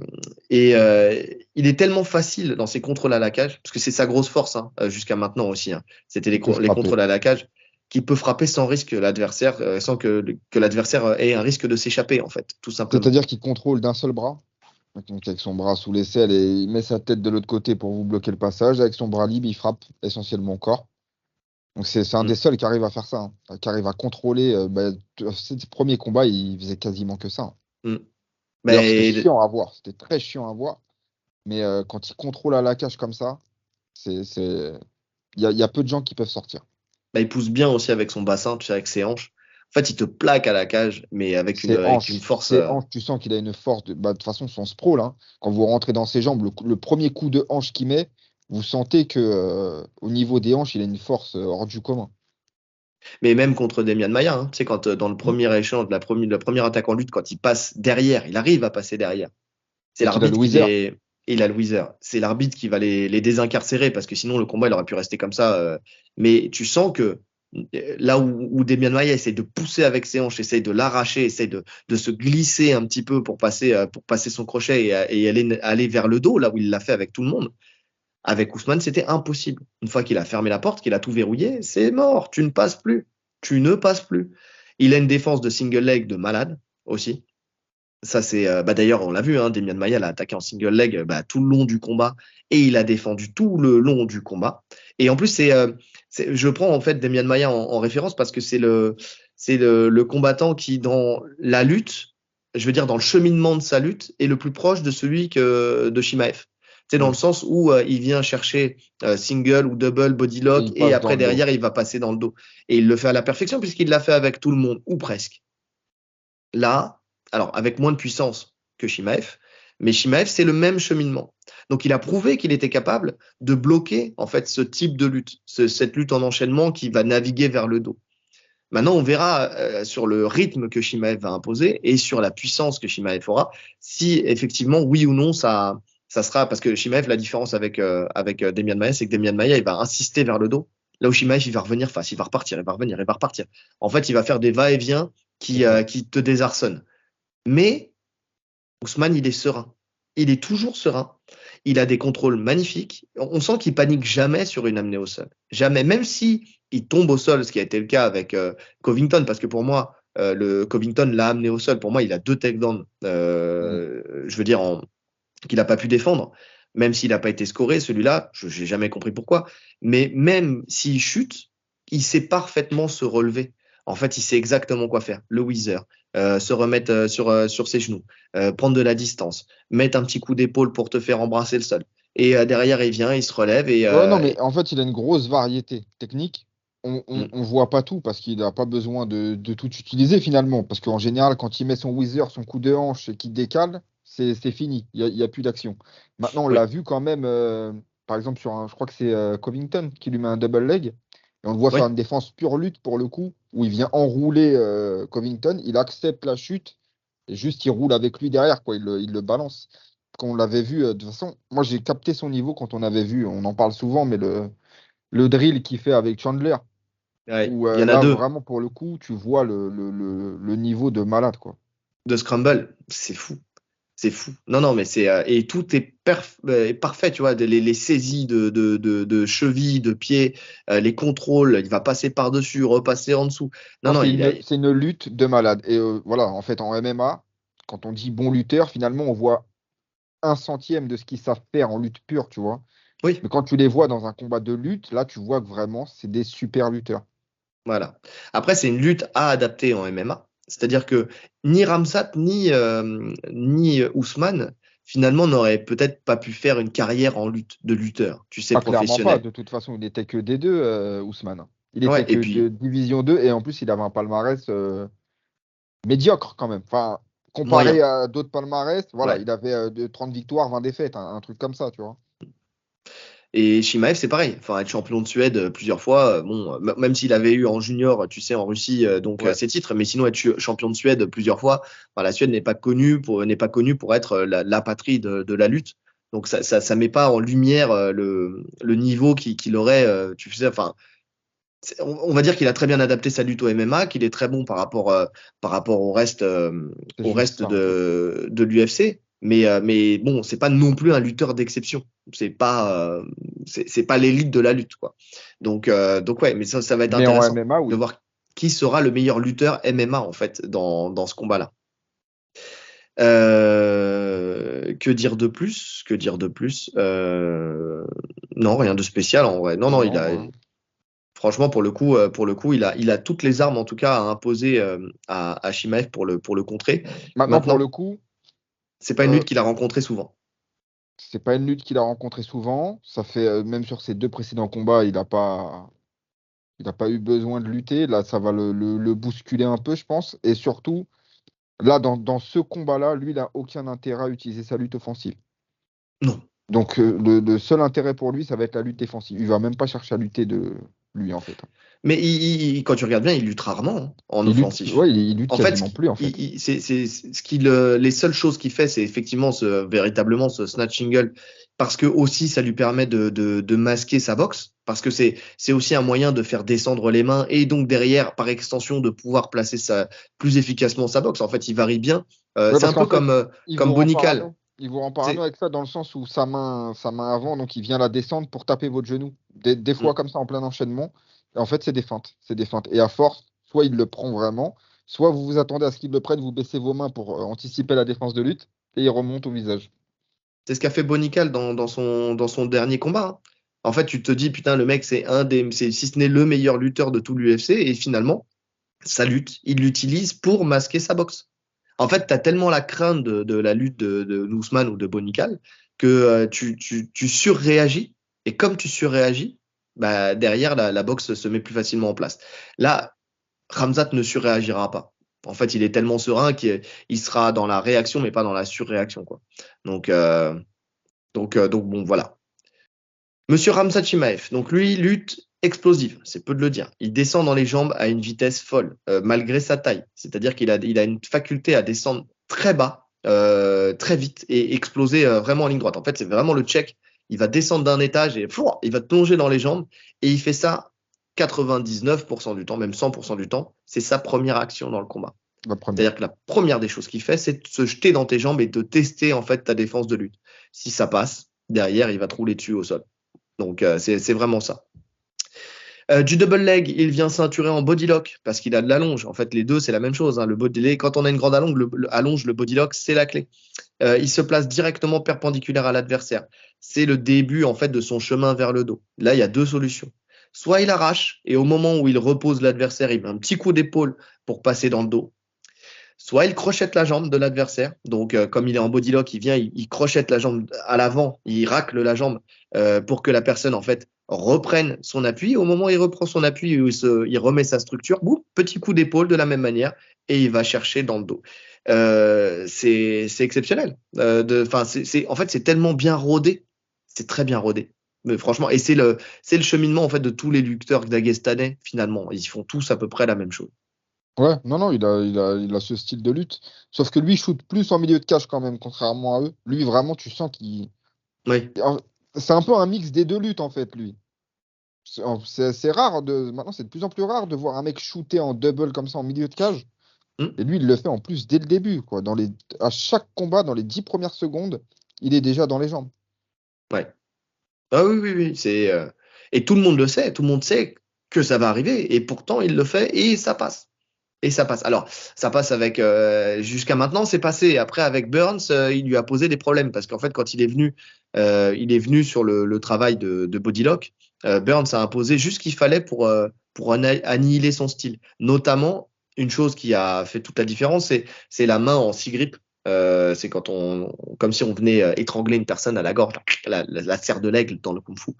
il est tellement facile dans ses contrôles à la cage, parce que c'est sa grosse force hein, jusqu'à maintenant aussi. Hein. C'était Il peut les frapper. contrôles à la cage qu'il peut frapper sans risque l'adversaire, sans que l'adversaire ait un risque de s'échapper, en fait, tout simplement. C'est-à-dire qu'il contrôle d'un seul bras. Donc avec son bras sous l'aisselle et il met sa tête de l'autre côté pour vous bloquer le passage. Avec son bras libre, il frappe essentiellement au corps. Donc c'est un Mm. des seuls qui arrive à faire ça, hein, qui arrive à contrôler. Ses premiers combats, il faisait quasiment que ça, hein. Mm. D'ailleurs, c'était Mais chiant à voir. C'était très chiant à voir. Mais quand il contrôle à la cage comme ça, c'est... il y a peu de gens qui peuvent sortir. il pousse bien aussi avec son bassin, tu sais, avec ses hanches. En fait, il te plaque à la cage, mais avec une force. Ses hanches, tu sens qu'il a une force. De toute façon, son sprawl, hein, quand vous rentrez dans ses jambes, le premier coup de hanche qu'il met, vous sentez que au niveau des hanches, il a une force hors du commun. Mais même contre Demian Maia, hein, tu sais, quand dans le Hmm. premier échange, le premier attaque en lutte, quand il passe derrière, il arrive à passer derrière. C'est Et qu'il a le l'arbitre qui Wheezer. les. Et il a le Weezer. C'est l'arbitre qui va les désincarcérer parce que sinon le combat il aurait pu rester comme ça. Mais tu sens que là où Demian Maia essaie de pousser avec ses hanches, essaie de l'arracher, essaie de se glisser un petit peu pour passer son crochet et aller vers le dos, là où il l'a fait avec tout le monde. Avec Ousmane, c'était impossible. Une fois qu'il a fermé la porte, qu'il a tout verrouillé, c'est mort. Tu ne passes plus. Tu ne passes plus. Il a une défense de single leg de malade aussi. Ça, c'est d'ailleurs, on l'a vu, hein, Demian Maia l'a attaqué en single leg tout le long du combat et il a défendu tout le long du combat. Et en plus, je prends en fait Demian Maia en référence parce que c'est le combattant qui, dans la lutte, je veux dire, dans le cheminement de sa lutte, est le plus proche de celui de Shimaev. C'est dans Hmm. le sens où il vient chercher single ou double body Et lock il et passe dans après le dos. derrière il va passer dans le dos. Et il le fait à la perfection puisqu'il l'a fait avec tout le monde ou presque. Là, alors avec moins de puissance que Chimaev, mais Chimaev, c'est le même cheminement. Donc, il a prouvé qu'il était capable de bloquer en fait ce type de lutte, cette lutte en enchaînement qui va naviguer vers le dos. Maintenant, on verra sur le rythme que Chimaev va imposer et sur la puissance que Chimaev aura, si effectivement, oui ou non, ça sera. Parce que Chimaev, la différence avec Demian Maia, c'est que Demian Maia, il va insister vers le dos. Là où Chimaev, il va revenir face, il va repartir, il va revenir, il va repartir. En fait, il va faire des va-et-vient qui te désarçonnent. Mais Ousmane, il est serein. Il est toujours serein. Il a des contrôles magnifiques. On sent qu'il panique jamais sur une amenée au sol. Jamais. Même si il tombe au sol, ce qui a été le cas avec Covington, parce que pour moi, le Covington l'a amené au sol. Pour moi, il a 2 takedowns, je veux dire, qu'il n'a pas pu défendre. Même s'il n'a pas été scoré, celui-là, je n'ai jamais compris pourquoi. Mais même s'il chute, il sait parfaitement se relever. En fait, il sait exactement quoi faire. Le whizzer, se remettre sur ses genoux, prendre de la distance, mettre un petit coup d'épaule pour te faire embrasser le sol. Et derrière, il vient, il se relève. Non, mais en fait, il a une grosse variété technique. On voit pas tout parce qu'il n'a pas besoin de tout utiliser finalement. Parce qu'en général, quand il met son whizzer, son coup de hanche et qu'il décale, c'est fini. Il y a plus d'action. Maintenant, on Oui, l'a vu quand même, par exemple, je crois que c'est Covington qui lui met un double leg. Et on le voit oui, faire une défense pure lutte pour le coup, où il vient enrouler Covington. Il accepte la chute et juste il roule avec lui derrière, quoi. Il le balance. Quand on l'avait vu, de toute façon, moi j'ai capté son niveau quand on avait vu, on en parle souvent, mais le drill qu'il fait avec Chandler, ouais. où Il y en a là 2 vraiment pour le coup, tu vois le niveau de malade, quoi. de scramble. C'est fou. C'est fou. Non, non, mais et tout est parfait, tu vois, les saisies de cheville, de pied, les contrôles, il va passer par-dessus, repasser en dessous. Non, Non, non, c'est une lutte de malade. Et voilà, en fait, en MMA, quand on dit bon lutteur, finalement, on voit un centième de ce qu'ils savent faire en lutte pure, tu vois. oui, Mais quand tu les vois dans un combat de lutte, là, tu vois que vraiment, c'est des super lutteurs. voilà. Après, c'est une lutte à adapter en MMA. C'est-à-dire que ni Ramsat, ni Ousmane, finalement, n'auraient peut-être pas pu faire une carrière en lutte, de lutteur, tu sais, Ah, clairement pas. professionnel. De toute façon, il était que D2, Ousmane. Il Ouais, était et que de puis, Division 2 et en plus, il avait un palmarès médiocre quand même. Enfin, comparé moyen. à d'autres palmarès, voilà, Ouais. il avait 30 victoires, 20 défaites, un truc comme ça, tu vois. Et Shimaev, c'est pareil. Enfin, être champion de Suède plusieurs fois, bon, même s'il avait eu en junior, tu sais, en Russie, donc Ouais. ses titres, mais sinon être champion de Suède plusieurs fois, enfin, la Suède n'est pas connue pour être la patrie de la lutte. Donc ça met pas en lumière le niveau qu'il aurait. Tu sais, enfin, on va dire qu'il a très bien adapté sa lutte au MMA, qu'il est très bon par rapport C'est au juste reste ça, en fait. de l'UFC. Mais bon, c'est pas non plus un lutteur d'exception. C'est pas l'élite de la lutte, quoi. Donc ouais, mais ça va être Mais en intéressant MMA, de oui. voir qui sera le meilleur lutteur MMA en fait dans ce combat-là. Que dire de plus? Que dire de plus? Non, rien de spécial en vrai. Non, non, Non, voilà. franchement, pour le coup, il a toutes les armes, en tout cas, à imposer à Chimaev pour le contrer. Maintenant, pour le Maintenant, coup, c'est pas une euh, lutte qu'il a rencontrée souvent. c'est pas une lutte qu'il a rencontrée souvent. Ça fait, même sur ses deux précédents combats, il a pas eu besoin de lutter. Là, ça va le bousculer un peu, je pense. Et surtout, là, dans ce combat-là, lui, il n'a aucun intérêt à utiliser sa lutte offensive. Non. Donc, le seul intérêt pour lui, ça va être la lutte défensive. Il va même pas chercher à lutter de lui, en fait. Mais quand tu regardes bien, il lutte rarement en Il lutte, offensif. ouais, il lutte En fait, quasiment plus, en fait. les seules choses qu'il fait, c'est effectivement véritablement ce snatch single, parce que aussi ça lui permet de masquer sa boxe, parce que c'est aussi un moyen de faire descendre les mains et donc derrière, par extension, de pouvoir placer plus efficacement sa boxe. En fait, il varie bien. Ouais, C'est parce un qu'en peu fait, comme il vous comme rend Bonical. parano. Il vous rend parano C'est avec ça dans le sens où sa main avant, donc il vient la descendre pour taper votre genou. Des fois Mm. comme ça en plein enchaînement. Et en fait, c'est des feintes. C'est des feintes. Et à force, soit il le prend vraiment, soit vous vous attendez à ce qu'il le prenne, vous baissez vos mains pour anticiper la défense de lutte, et il remonte au visage. c'est ce qu'a fait Bonical dans son dernier combat, hein. En fait, tu te dis, putain, le mec, si ce n'est le meilleur lutteur de tout l'UFC, et finalement, sa lutte, il l'utilise pour masquer sa boxe. En fait, tu as tellement la crainte de la lutte de Ousmane ou de Bonical que tu surréagis. Et comme tu surréagis, bah, derrière, la boxe se met plus facilement en place. Là, Khamzat ne surréagira pas. En fait, il est tellement serein qu'il sera dans la réaction, mais pas dans la surréaction, quoi. Donc bon, voilà. Monsieur Khamzat Chimaev, donc lui, lutte explosive, c'est peu de le dire. Il descend dans les jambes à une vitesse folle, malgré sa taille. C'est-à-dire qu'il a une faculté à descendre très bas, très vite, et exploser vraiment en ligne droite. En fait, c'est vraiment le tchèque. Il va descendre d'un étage et il va plonger dans les jambes. Et il fait ça 99% du temps, même 100% du temps. C'est sa première action dans le combat. C'est-à-dire que la première des choses qu'il fait, c'est de se jeter dans tes jambes et de tester en fait ta défense de lutte. Si ça passe, derrière, il va te rouler dessus au sol. Donc, c'est vraiment ça. Du double leg, il vient ceinturer en body lock parce qu'il a de l'allonge. En fait, les deux, c'est la même chose. Hein. Quand on a une grande allonge, le body lock, c'est la clé. Il se place directement perpendiculaire à l'adversaire. C'est le début en fait de son chemin vers le dos. Là, il y a deux solutions. Soit il arrache et au moment où il repose l'adversaire, il met un petit coup d'épaule pour passer dans le dos. Soit il crochette la jambe de l'adversaire. Donc, comme il est en body lock, il vient, il crochette la jambe à l'avant, il racle la jambe pour que la personne, en fait, reprenne son appui. Au moment où il reprend son appui, il remet sa structure, boum, petit coup d'épaule de la même manière et il va chercher dans le dos. C'est exceptionnel. En fait, c'est tellement bien rodé. C'est très bien rodé. Mais franchement, et c'est le cheminement en fait de tous les lutteurs dagestanais finalement. Ils font tous à peu près la même chose. Ouais, non, il a ce style de lutte. Sauf que lui, il shoot plus en milieu de cage quand même, contrairement à eux. Lui, vraiment, tu sens qu'il. Oui. C'est un peu un mix des deux luttes, en fait, lui. C'est rare Maintenant, c'est de plus en plus rare de voir un mec shooter en double comme ça en milieu de cage. Et lui, il le fait en plus dès le début, quoi. À chaque combat, dans les 10 premières secondes, il est déjà dans les jambes. Ouais. Ah oui. Et tout le monde le sait. Tout le monde sait que ça va arriver. Et pourtant, il le fait et ça passe. Et ça passe. Alors, ça passe avec. Jusqu'à maintenant, c'est passé. Après, avec Burns, il lui a posé des problèmes parce qu'en fait, quand il est venu sur le travail de Bodylock, Burns a imposé juste ce qu'il fallait pour annihiler son style. Notamment, une chose qui a fait toute la différence, c'est la main en six grippe. C'est comme si on venait étrangler une personne à la gorge, la serre de l'aigle dans le kung-fu.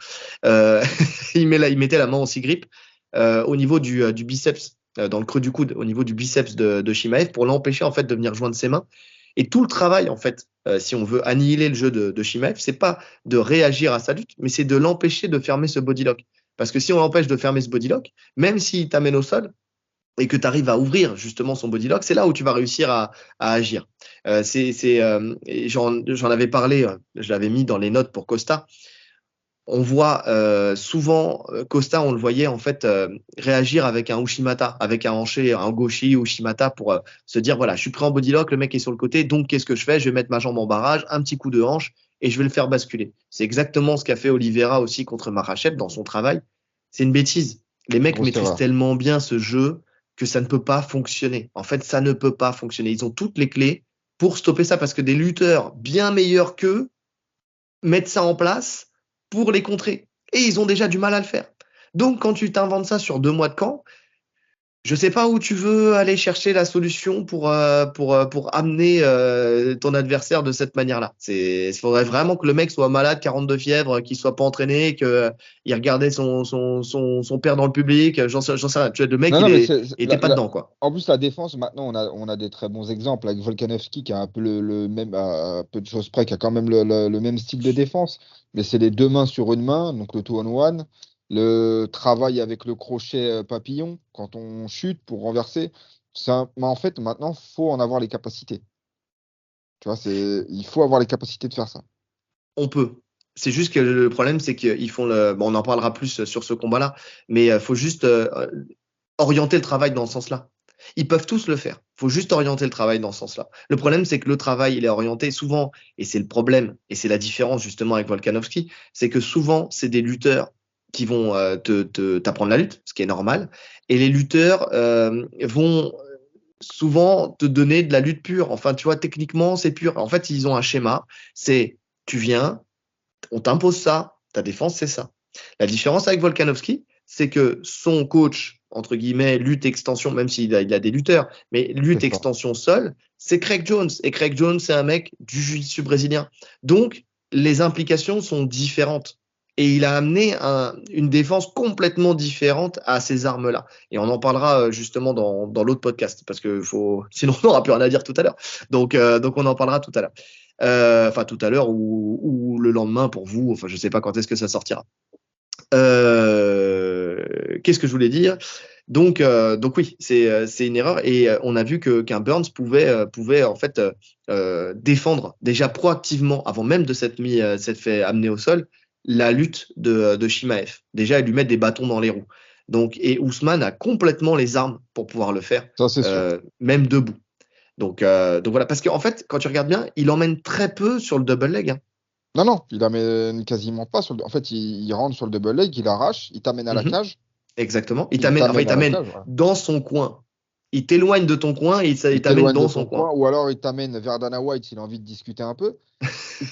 Il mettait la main en six grippe au niveau du biceps, dans le creux du coude, au niveau du biceps de Chimaev, pour l'empêcher en fait de venir joindre ses mains. Et tout le travail, en fait, si on veut annihiler le jeu de Chimaev, c'est pas de réagir à sa lutte, mais c'est de l'empêcher de fermer ce body lock. Parce que si on l'empêche de fermer ce body lock, même s'il t'amène au sol, et que tu arrives à ouvrir justement son body lock, c'est là où tu vas réussir à agir. J'en avais parlé, je l'avais mis dans les notes pour Costa. On voit souvent Costa, on le voyait en fait réagir avec un Ushimata, avec un hanché, un goshi Ushimata pour se dire voilà, je suis pris en body lock, le mec est sur le côté, donc qu'est-ce que je fais? Je vais mettre ma jambe en barrage, un petit coup de hanche et je vais le faire basculer. C'est exactement ce qu'a fait Oliveira aussi contre Makhachev dans son travail. C'est une bêtise. Les mecs maîtrisent tellement bien ce jeu que ça ne peut pas fonctionner. En fait, ça ne peut pas fonctionner. Ils ont toutes les clés pour stopper ça parce que des lutteurs bien meilleurs qu'eux mettent ça en place pour les contrer. Et ils ont déjà du mal à le faire. Donc, quand tu t'inventes ça sur 2 mois de camp, je sais pas où tu veux aller chercher la solution pour amener ton adversaire de cette manière-là. Il faudrait vraiment que le mec soit malade, 42 fièvres, qu'il soit pas entraîné, qu'il regardait son père dans le public. J'en sais rien. Tu vois, le mec, il était pas dedans, quoi. En plus, la défense, maintenant, on a des très bons exemples avec Volkanovski qui a un peu le même, à peu de choses près, qui a quand même le même style de défense. Mais c'est les deux mains sur une main, donc le two-on-one. Le travail avec le crochet papillon quand on chute pour renverser. Mais en fait, maintenant, il faut en avoir les capacités. Tu vois, il faut avoir les capacités de faire ça. On peut. C'est juste que le problème, c'est qu'ils font Bon, on en parlera plus sur ce combat-là, mais il faut juste orienter le travail dans ce sens-là. Ils peuvent tous le faire. Il faut juste orienter le travail dans ce sens-là. Le problème, c'est que le travail, il est orienté souvent, et c'est le problème, et c'est la différence justement avec Volkanovski, c'est que souvent, c'est des lutteurs qui vont t'apprendre la lutte, ce qui est normal, et les lutteurs vont souvent te donner de la lutte pure. Enfin, tu vois, techniquement, c'est pur. En fait, ils ont un schéma, c'est tu viens, on t'impose ça, ta défense, c'est ça. La différence avec Volkanovski, c'est que son coach, entre guillemets, lutte extension, même s'il a des lutteurs, mais lutte extension seul, c'est Craig Jones. Et Craig Jones, c'est un mec du jiu-jitsu brésilien. Donc, les implications sont différentes. Et il a amené une défense complètement différente à ces armes-là. Et on en parlera justement dans l'autre podcast, parce que sinon on n'aura plus rien à dire tout à l'heure. Donc on en parlera tout à l'heure. Enfin, tout à l'heure ou le lendemain pour vous. Enfin, je sais pas quand est-ce que ça sortira. Qu'est-ce que je voulais dire? Donc oui, c'est une erreur. Et on a vu qu'un Burns pouvait en fait défendre déjà proactivement, avant même de s'être fait amener au sol, la lutte de Chimaev. Déjà, lui mettre des bâtons dans les roues. Donc, et Ousmane a complètement les armes pour pouvoir le faire, Ça, c'est sûr. même debout. Donc voilà, parce qu'en fait, quand tu regardes bien, il emmène très peu sur le double leg. Hein. Non, il amène quasiment pas sur le. En fait, il rentre sur le double leg, il arrache, il t'amène à la Mhm. cage. Exactement. Il Il t'amène, enfin, il t'amène à la t'amène cage, voilà. dans son coin. Il t'éloigne de ton coin et il Il t'amène t'éloigne de dans ton son coin, coin. ou alors il t'amène vers Dana White s'il a envie de discuter un peu.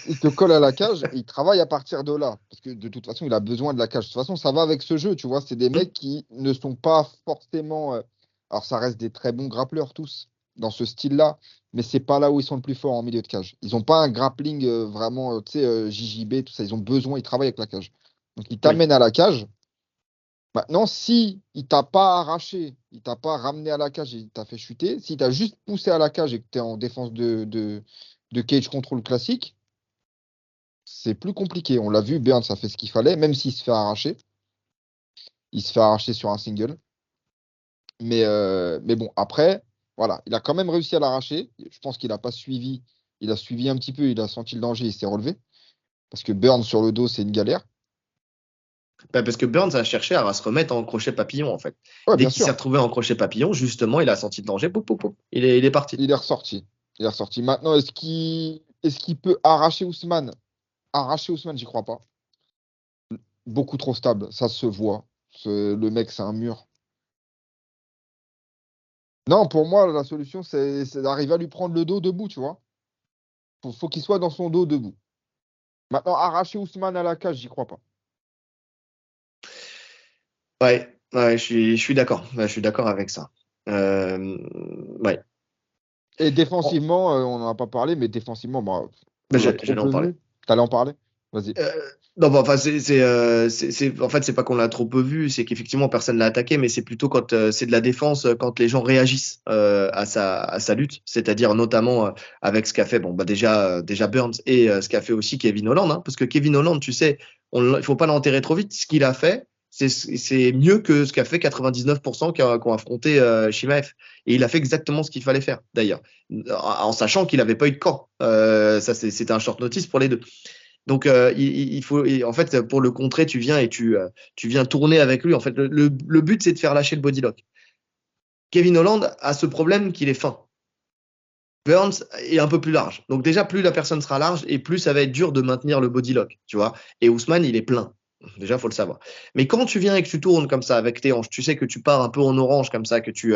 Il te colle à la cage et il travaille à partir de là. Parce que de toute façon, il a besoin de la cage. De toute façon, ça va avec ce jeu, tu vois. C'est des Mhm. mecs qui ne sont pas forcément. Alors, ça reste des très bons grappleurs tous dans ce style-là, mais c'est pas là où ils sont le plus forts en milieu de cage. Ils n'ont pas un grappling vraiment, tu sais, JJB, tout ça. Ils ont besoin, ils travaillent avec la cage. Donc, ils Oui. t'amènent à la cage. Maintenant, si il t'a pas arraché, il t'a pas ramené à la cage et il t'a fait chuter, s'il t'a juste poussé à la cage et que tu es en défense de cage control classique, c'est plus compliqué. On l'a vu, Burns, ça fait ce qu'il fallait, même s'il se fait arracher. Il se fait arracher sur un single. Mais bon, après, voilà, il a quand même réussi à l'arracher. Je pense qu'il n'a pas suivi. Il a suivi un petit peu, il a senti le danger, il s'est relevé. Parce que Burns sur le dos, c'est une galère. Bah, parce que Burns a cherché à se remettre en crochet papillon, en fait. Ouais, Dès bien qu'il s'est sûr. retrouvé en crochet papillon, justement, il a senti le danger. Poup, poup, poup. Il est parti. Il est ressorti. Il est ressorti. Maintenant, est-ce qu'il peut arracher Ousmane? Arracher Ousmane, j'y crois pas. Beaucoup trop stable, ça se voit. Le mec, c'est un mur. Non, pour moi, la solution, c'est d'arriver à lui prendre le dos debout, tu vois. Faut qu'il soit dans son dos debout. Maintenant, arracher Ousmane à la cage, j'y crois pas. Ouais, je suis d'accord. Ouais, je suis d'accord avec ça. Euh, ouais. Et Oh, défensivement, on n'en a pas parlé, mais défensivement, bah, bah, on l'a trop j'allais en peu parler. vu. T'allais en parler? Vas-y. Euh, non, bah, enfin, en fait, c'est pas qu'on l'a trop peu vu, c'est qu'effectivement, personne l'a attaqué, mais c'est plutôt quand c'est de la défense, quand les gens réagissent à sa lutte, c'est-à-dire notamment avec ce qu'a fait, bon, bah, déjà Burns et ce qu'a fait aussi Kevin Holland, hein, parce que Kevin Holland, tu sais, il faut pas l'enterrer trop vite. Ce qu'il a fait, c'est mieux que ce qu'a fait 99% qui ont affronté Shimaev. Et il a fait exactement ce qu'il fallait faire, d'ailleurs, en sachant qu'il n'avait pas eu de camp. Ça, c'était un short notice pour les deux. Donc, il faut, en fait, pour le contrer, tu viens et tu viens tourner avec lui. En fait, le but, c'est de faire lâcher le body lock. Kevin Holland a ce problème qu'il est fin. Burns est un peu plus large. Donc, déjà, plus la personne sera large et plus ça va être dur de maintenir le body lock, tu vois. Et Ousmane, il est plein. Déjà, il faut le savoir. Mais quand tu viens et que tu tournes comme ça avec tes hanches, tu sais que tu pars un peu en orange comme ça, que tu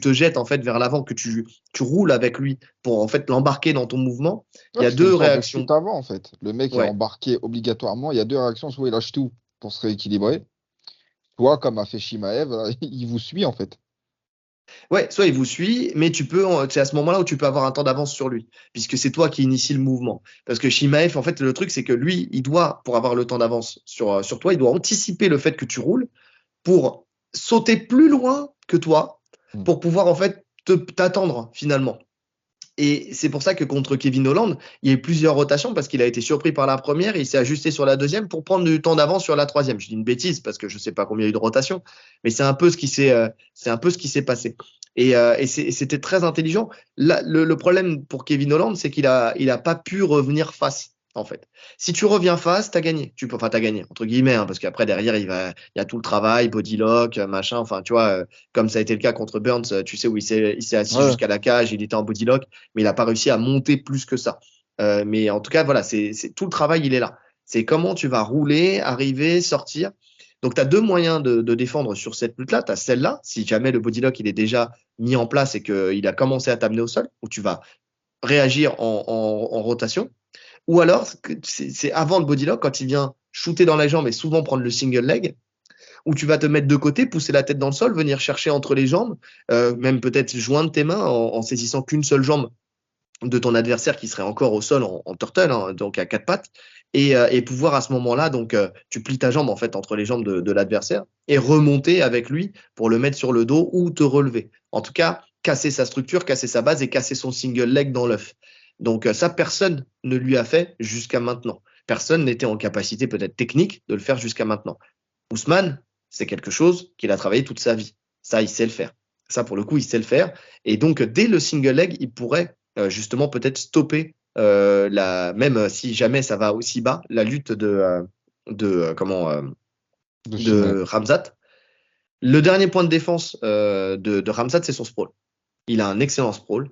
te jettes en fait vers l'avant, que tu roules avec lui pour en fait l'embarquer dans ton mouvement, il Ouais, y a tu fais une deux sorte de chute réactions. avant, en fait. Le mec est Ouais. embarqué obligatoirement. Il y a deux réactions. Soit il lâche tout pour se rééquilibrer, soit, comme a fait Shimaev, il vous suit, en fait. Ouais, soit il vous suit, mais c'est à ce moment-là où tu peux avoir un temps d'avance sur lui, puisque c'est toi qui initie le mouvement. Parce que Shimaev, en fait, le truc, c'est que lui, pour avoir le temps d'avance sur toi, il doit anticiper le fait que tu roules pour sauter plus loin que toi, Mm. pour pouvoir, en fait, t'attendre, finalement. Et c'est pour ça que contre Kevin Holland, il y a eu plusieurs rotations parce qu'il a été surpris par la première et il s'est ajusté sur la deuxième pour prendre du temps d'avance sur la troisième. Je dis une bêtise parce que je ne sais pas combien il y a eu de rotations, mais c'est un peu ce qui s'est passé. Et c'était très intelligent. Là, le problème pour Kevin Holland, c'est qu'il a pas pu revenir face. En fait, si tu reviens face, t'as gagné. Enfin, t'as gagné entre guillemets, hein, parce qu'après derrière, il y a tout le travail, body lock, machin. Enfin, tu vois, comme ça a été le cas contre Burns, tu sais où il s'est assis Ouais. jusqu'à la cage, il était en body lock mais il n'a pas réussi à monter plus que ça. Mais en tout cas, voilà, tout le travail, il est là. C'est comment tu vas rouler, arriver, sortir. Donc, tu as deux moyens de défendre sur cette lutte-là. Tu as celle-là, si jamais le body lock il est déjà mis en place et qu'il a commencé à t'amener au sol, où tu vas réagir en rotation. Ou alors, c'est avant le body lock, quand il vient shooter dans la jambe et souvent prendre le single leg, où tu vas te mettre de côté, pousser la tête dans le sol, venir chercher entre les jambes, même peut-être joindre tes mains en saisissant qu'une seule jambe de ton adversaire qui serait encore au sol en turtle, hein, donc à quatre pattes, et pouvoir à ce moment-là, donc tu plies ta jambe en fait entre les jambes de l'adversaire et remonter avec lui pour le mettre sur le dos ou te relever. En tout cas, casser sa structure, casser sa base et casser son single leg dans l'œuf. Donc ça, personne ne lui a fait jusqu'à maintenant. Personne n'était en capacité peut-être technique de le faire jusqu'à maintenant. Ousmane, c'est quelque chose qu'il a travaillé toute sa vie. Ça, il sait le faire. Ça, pour le coup, il sait le faire. Et donc, dès le single leg, il pourrait justement peut-être stopper même si jamais ça va aussi bas, la lutte de Khamzat. Le dernier point de défense de Khamzat, c'est son sprawl. Il a un excellent sprawl.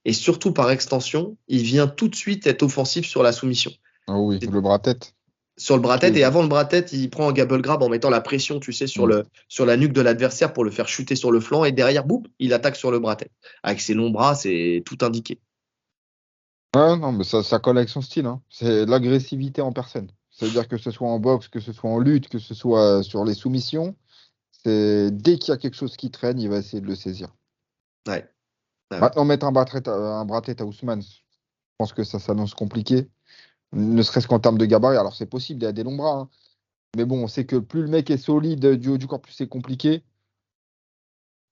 Et surtout, par extension, il vient tout de suite être offensif sur la soumission. Ah oui, le bras-tête. Sur le bras-tête, et avant le bras-tête, il prend un gable grab en mettant la pression, tu sais, sur la nuque de l'adversaire pour le faire chuter sur le flanc, et derrière, boum, il attaque sur le bras-tête. Avec ses longs bras, c'est tout indiqué. Ouais, non, mais ça colle avec son style, hein. C'est l'agressivité en personne. C'est-à-dire que ce soit en boxe, que ce soit en lutte, que ce soit sur les soumissions, dès qu'il y a quelque chose qui traîne, il va essayer de le saisir. Ouais. Maintenant, mettre un bras-tête à Ousmane, je pense que ça s'annonce compliqué. Ne serait-ce qu'en termes de gabarit. Alors, c'est possible, il y a des longs bras, hein. Mais bon, on sait que plus le mec est solide du haut du corps, plus c'est compliqué.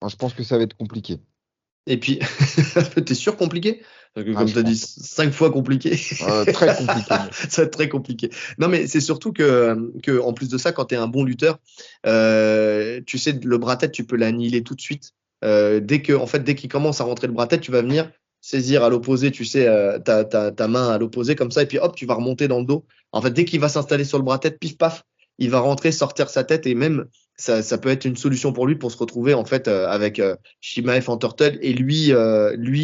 Enfin, je pense que ça va être compliqué. Et puis, t'es sûr compliqué? Parce que comme tu as dit 5 fois compliqué. Très compliqué. Ça va être très compliqué. Non, mais c'est surtout que en plus de ça, quand tu es un bon lutteur, tu sais, le bras-tête, tu peux l'annihiler tout de suite. Dès qu'il commence à rentrer le bras-tête, tu vas venir saisir à l'opposé, tu sais, ta main à l'opposé comme ça, et puis hop, tu vas remonter dans le dos. En fait, dès qu'il va s'installer sur le bras-tête, pif paf, il va rentrer, sortir sa tête, et même ça peut être une solution pour lui pour se retrouver en fait avec Shimaev en turtle et lui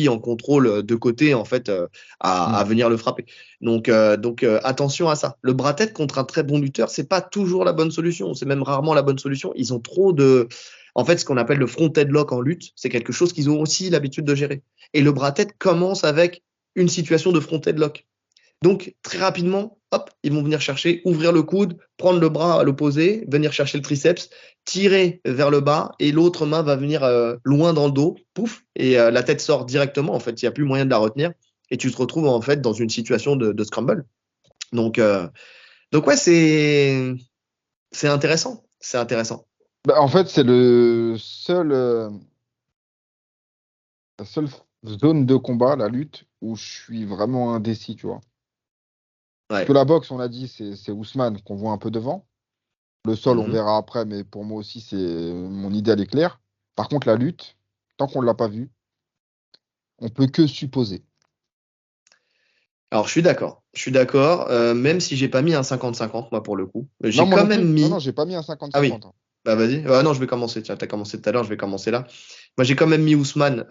en contrôle de côté en fait à venir le frapper. Donc attention à ça. Le bras-tête contre un très bon lutteur, c'est pas toujours la bonne solution. C'est même rarement la bonne solution. Ils ont trop de en fait, ce qu'on appelle le front headlock en lutte, c'est quelque chose qu'ils ont aussi l'habitude de gérer. Et le bras-tête commence avec une situation de front headlock. Donc, très rapidement, hop, ils vont venir chercher, ouvrir le coude, prendre le bras à l'opposé, venir chercher le triceps, tirer vers le bas, et l'autre main va venir loin dans le dos, pouf, et la tête sort directement. En fait, il n'y a plus moyen de la retenir, et tu te retrouves en fait dans une situation de scramble. Donc ouais, c'est intéressant. C'est intéressant. Bah, en fait, c'est la seule zone de combat, la lutte, où je suis vraiment indécis, tu vois. Parce que la boxe, on a dit, c'est Ousmane qu'on voit un peu devant. Le sol, on verra après, mais pour moi aussi, mon idéal est clair. Par contre, la lutte, tant qu'on ne l'a pas vue, on peut que supposer. Alors, je suis d'accord. Même si j'ai pas mis un 50-50, moi, pour le coup. J'ai Non, quand même mis. Non, j'ai pas mis un 50-50. Ah oui. Bah, vas-y. Non, je vais commencer. Tiens, tu as commencé tout à l'heure, je vais commencer là. Moi, j'ai quand même mis Ousmane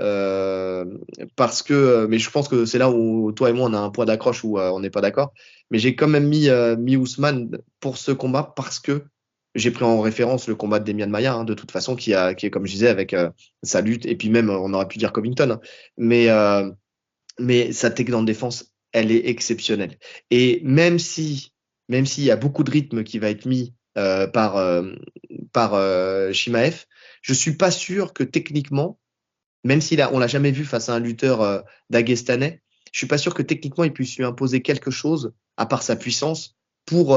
parce que. Mais je pense que c'est là où toi et moi, on a un point d'accroche où on n'est pas d'accord. Mais j'ai quand même mis Ousmane pour ce combat parce que j'ai pris en référence le combat de Demian Maia, hein, de toute façon, qui est, comme je disais, avec sa lutte. Et puis même, on aurait pu dire Covington. Hein. Mais sa takedown défense, elle est exceptionnelle. Et même s'il y a beaucoup de rythme qui va être mis par Shimaev, je suis pas sûr que techniquement, même on l'a jamais vu face à un lutteur daguestanais, je suis pas sûr que techniquement il puisse lui imposer quelque chose à part sa puissance pour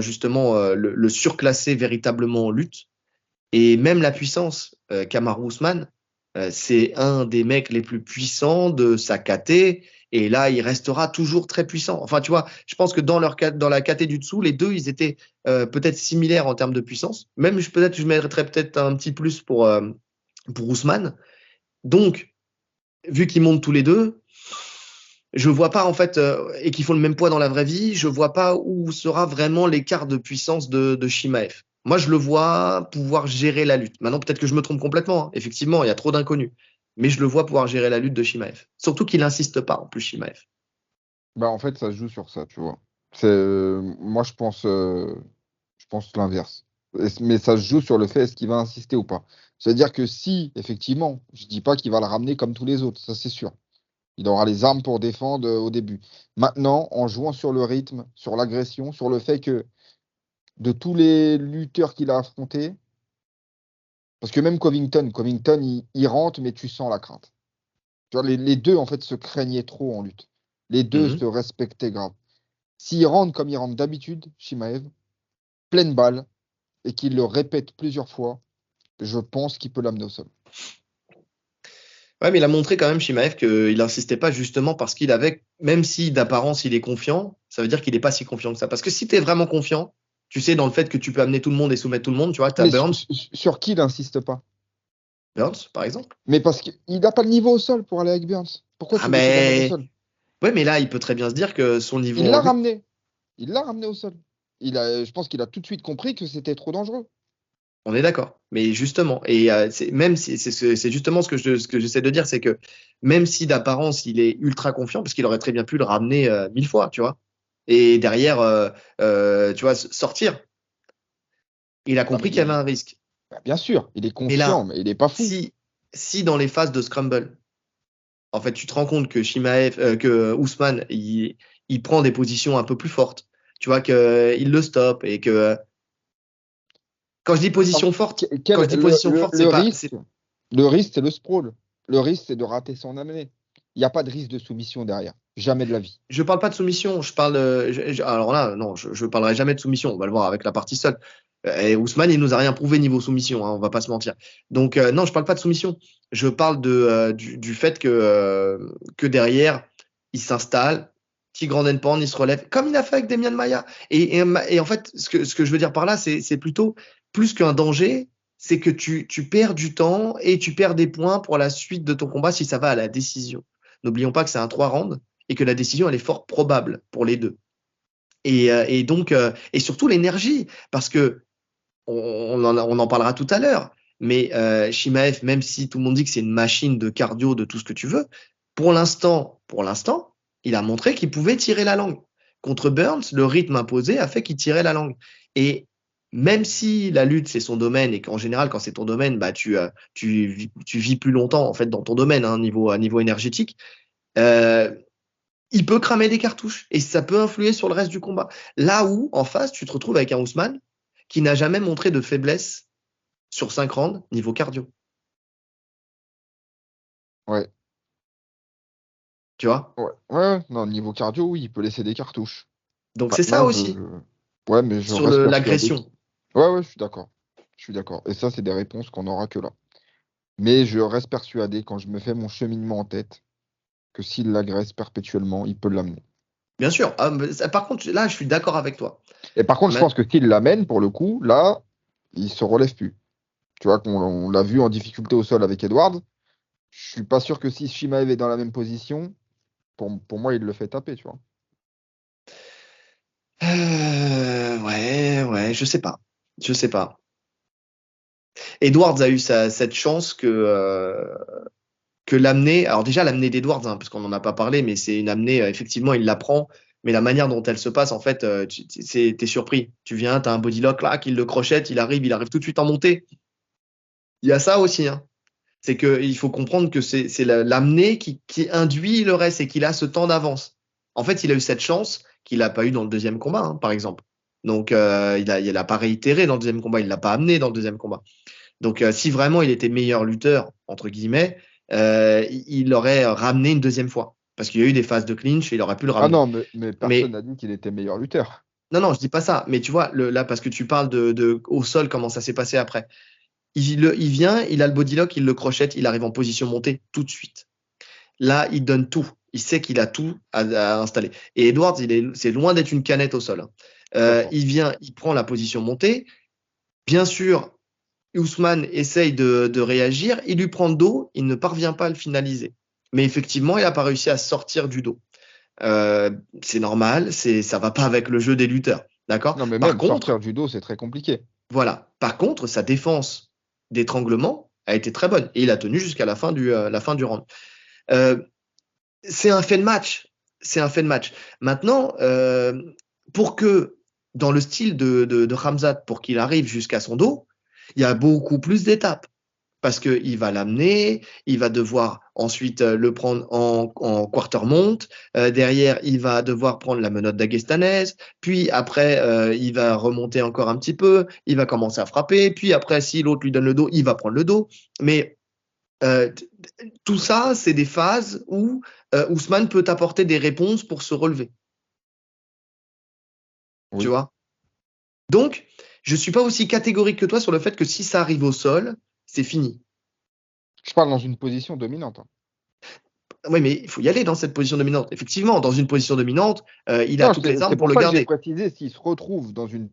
justement le surclasser véritablement en lutte. Et même la puissance, Kamaru Usman, c'est un des mecs les plus puissants de sa KT. Et là, il restera toujours très puissant. Enfin, tu vois, je pense que dans la KT du dessous, les deux, ils étaient peut-être similaires en termes de puissance. Même, je mettrais peut-être un petit plus pour Ousmane. Donc, vu qu'ils montent tous les deux, je vois pas en fait, et qu'ils font le même poids dans la vraie vie, je vois pas où sera vraiment l'écart de puissance de Shimaev. Moi, je le vois pouvoir gérer la lutte. Maintenant, peut-être que je me trompe complètement. Hein. Effectivement, il y a trop d'inconnus. Mais je le vois pouvoir gérer la lutte de Shimaev. Surtout qu'il n'insiste pas, en plus, Shimaev. Bah, en fait, ça se joue sur ça, tu vois. Moi, je pense l'inverse. Mais ça se joue sur le fait est-ce qu'il va insister ou pas. C'est-à-dire que si, effectivement, je dis pas qu'il va le ramener comme tous les autres, ça c'est sûr. Il aura les armes pour défendre au début. Maintenant, en jouant sur le rythme, sur l'agression, sur le fait que de tous les lutteurs qu'il a affrontés, parce que même Covington, il rentre, mais tu sens la crainte. Tu vois, les deux, en fait, se craignaient trop en lutte. Les deux se respectaient grave. S'il rentre comme il rentre d'habitude, Shimaev, pleine balle, et qu'il le répète plusieurs fois, je pense qu'il peut l'amener au sol. Ouais, mais il a montré quand même, Shimaev, qu'il n'insistait pas justement parce qu'il avait, même si d'apparence il est confiant, ça veut dire qu'il n'est pas si confiant que ça. Parce que si tu es vraiment confiant, tu sais, dans le fait que tu peux amener tout le monde et soumettre tout le monde, tu vois, tu as Mais Burns, sur qui il n'insiste pas? Burns, par exemple. Mais parce qu'il n'a pas le niveau au sol pour aller avec Burns. Pourquoi Ah, tu veux qu'il l'amène au mais. sol? Ouais, mais là, il peut très bien se dire que son niveau Il en l'a lui. ramené. Il l'a ramené au sol. Je pense qu'il a tout de suite compris que c'était trop dangereux. On est d'accord. Mais justement, et même si c'est justement ce que j'essaie de dire, c'est que même si d'apparence il est ultra confiant, parce qu'il aurait très bien pu le ramener 1000 fois, tu vois, et derrière, tu vois, sortir, il a Non, mais compris qu'il y avait un risque. bah, bien sûr, il est Mais conscient, là, mais il n'est pas fou. si, si dans les phases de scramble, en fait, tu te rends compte que que Ousmane, il prend des positions un peu plus fortes, tu vois, qu'il le stoppe et que quand je dis Non, mais position forte, quand je dis position forte, le c'est pas, risque, le risque, c'est le sprawl. Le risque, c'est de rater son amener. Il n'y a pas de risque de soumission derrière. Jamais de la vie. je parle pas de soumission, je parle. Alors là, non, je parlerai jamais de soumission. On va le voir avec la partie seule. Et Ousmane, il nous a rien prouvé niveau soumission, hein, on va pas se mentir. Donc non, je parle pas de soumission. Je parle du fait que derrière, il s'installe, petit grand endpoint, il se relève, comme il a fait avec Demian Maia. Et en fait, ce que je veux dire par là, c'est plutôt plus qu'un danger, c'est que tu perds du temps et tu perds des points pour la suite de ton combat si ça va à la décision. N'oublions pas que c'est un 3 rounds et que la décision, elle est fort probable pour les deux. Et donc, et surtout l'énergie, parce que on en parlera tout à l'heure, mais Shimaev, même si tout le monde dit que c'est une machine de cardio, de tout ce que tu veux, pour l'instant, il a montré qu'il pouvait tirer la langue. Contre Burns, le rythme imposé a fait qu'il tirait la langue. Et même si la lutte, c'est son domaine, et qu'en général, quand c'est ton domaine, bah, tu vis plus longtemps en fait dans ton domaine, hein, niveau énergétique, euh, il peut cramer des cartouches et ça peut influer sur le reste du combat. Là où, en face, tu te retrouves avec un Ousmane qui n'a jamais montré de faiblesse sur 5 rounds niveau cardio. Ouais. Tu vois. Ouais. Ouais. Non, niveau cardio, oui, il peut laisser des cartouches. Donc c'est ça Maintenant, aussi ouais, mais je sur reste persuadé. l'agression. Ouais, ouais, je suis d'accord. Je suis d'accord. Et ça, c'est des réponses qu'on n'aura que là. Mais je reste persuadé, quand je me fais mon cheminement en tête, que s'il l'agresse perpétuellement, il peut l'amener. Bien sûr. Ah, mais par contre, là, je suis d'accord avec toi. Et par contre, je Mais- pense que s'il l'amène, pour le coup, là, il se relève plus. Tu vois, on l'a vu en difficulté au sol avec Edward. Je suis pas sûr que si Shimaev est dans la même position, pour moi, il le fait taper, tu vois. ouais, ouais, je sais pas. Je sais pas. Edwards a eu cette chance que l'amener, alors déjà l'amener d'Edwards, hein, parce qu'on n'en a pas parlé, mais c'est une amenée, effectivement, il l'apprend, mais la manière dont elle se passe, en fait, t'es surpris. Tu viens, t'as un body lock là, qu'il le crochette, il arrive tout de suite en montée. Il y a ça aussi, hein. C'est qu'il faut comprendre que c'est l'amener qui induit le reste et qu'il a ce temps d'avance. En fait, il a eu cette chance qu'il n'a pas eu dans le deuxième combat, hein, par exemple. Donc, il a pas réitéré dans le deuxième combat, il l'a pas amené dans le deuxième combat. Donc, si vraiment il était meilleur lutteur, entre guillemets, il l'aurait ramené une deuxième fois. Parce qu'il y a eu des phases de clinch et il aurait pu le Ah ramener. non, mais personne Mais n'a dit qu'il était meilleur lutteur. non, non, je dis pas ça. Mais tu vois, là, parce que tu parles au sol, comment ça s'est passé après. Il vient, il a le body lock, il le crochette, il arrive en position montée tout de suite. Là, il donne tout. Il sait qu'il a tout à installer. Et Edwards, c'est loin d'être une canette au sol, hein. D'accord. Il vient, il prend la position montée. Bien sûr, Ousmane essaye de réagir, il lui prend le dos, il ne parvient pas à le finaliser. Mais effectivement, il n'a pas réussi à sortir du dos. Euh, c'est normal, ça va pas avec le jeu des lutteurs. D'accord. Non, mais Par même contre, sortir du dos, c'est très compliqué. voilà. Par contre, sa défense d'étranglement a été très bonne et il a tenu jusqu'à la fin du round. Euh, c'est un fait de match. C'est un fait de match. Maintenant, pour que dans le style de Khamzat, pour qu'il arrive jusqu'à son dos, il y a beaucoup plus d'étapes parce qu'il va l'amener, il va devoir ensuite le prendre en quarter mount, derrière il va devoir prendre la menotte d'Agestanaise, puis après il va remonter encore un petit peu, il va commencer à frapper, puis après si l'autre lui donne le dos, il va prendre le dos. Mais euh, tout ça, c'est des phases où Ousmane peut apporter des réponses pour se relever. tu Oui. vois. Donc, je suis pas aussi catégorique que toi sur le fait que si ça arrive au sol, c'est fini. Je parle dans une position dominante, hein. Oui, mais il faut y aller dans cette position dominante. Effectivement, dans une position dominante, il a Non, toutes les c'est armes pour pour le ça que j'ai garder. précisé s'il se retrouve dans une.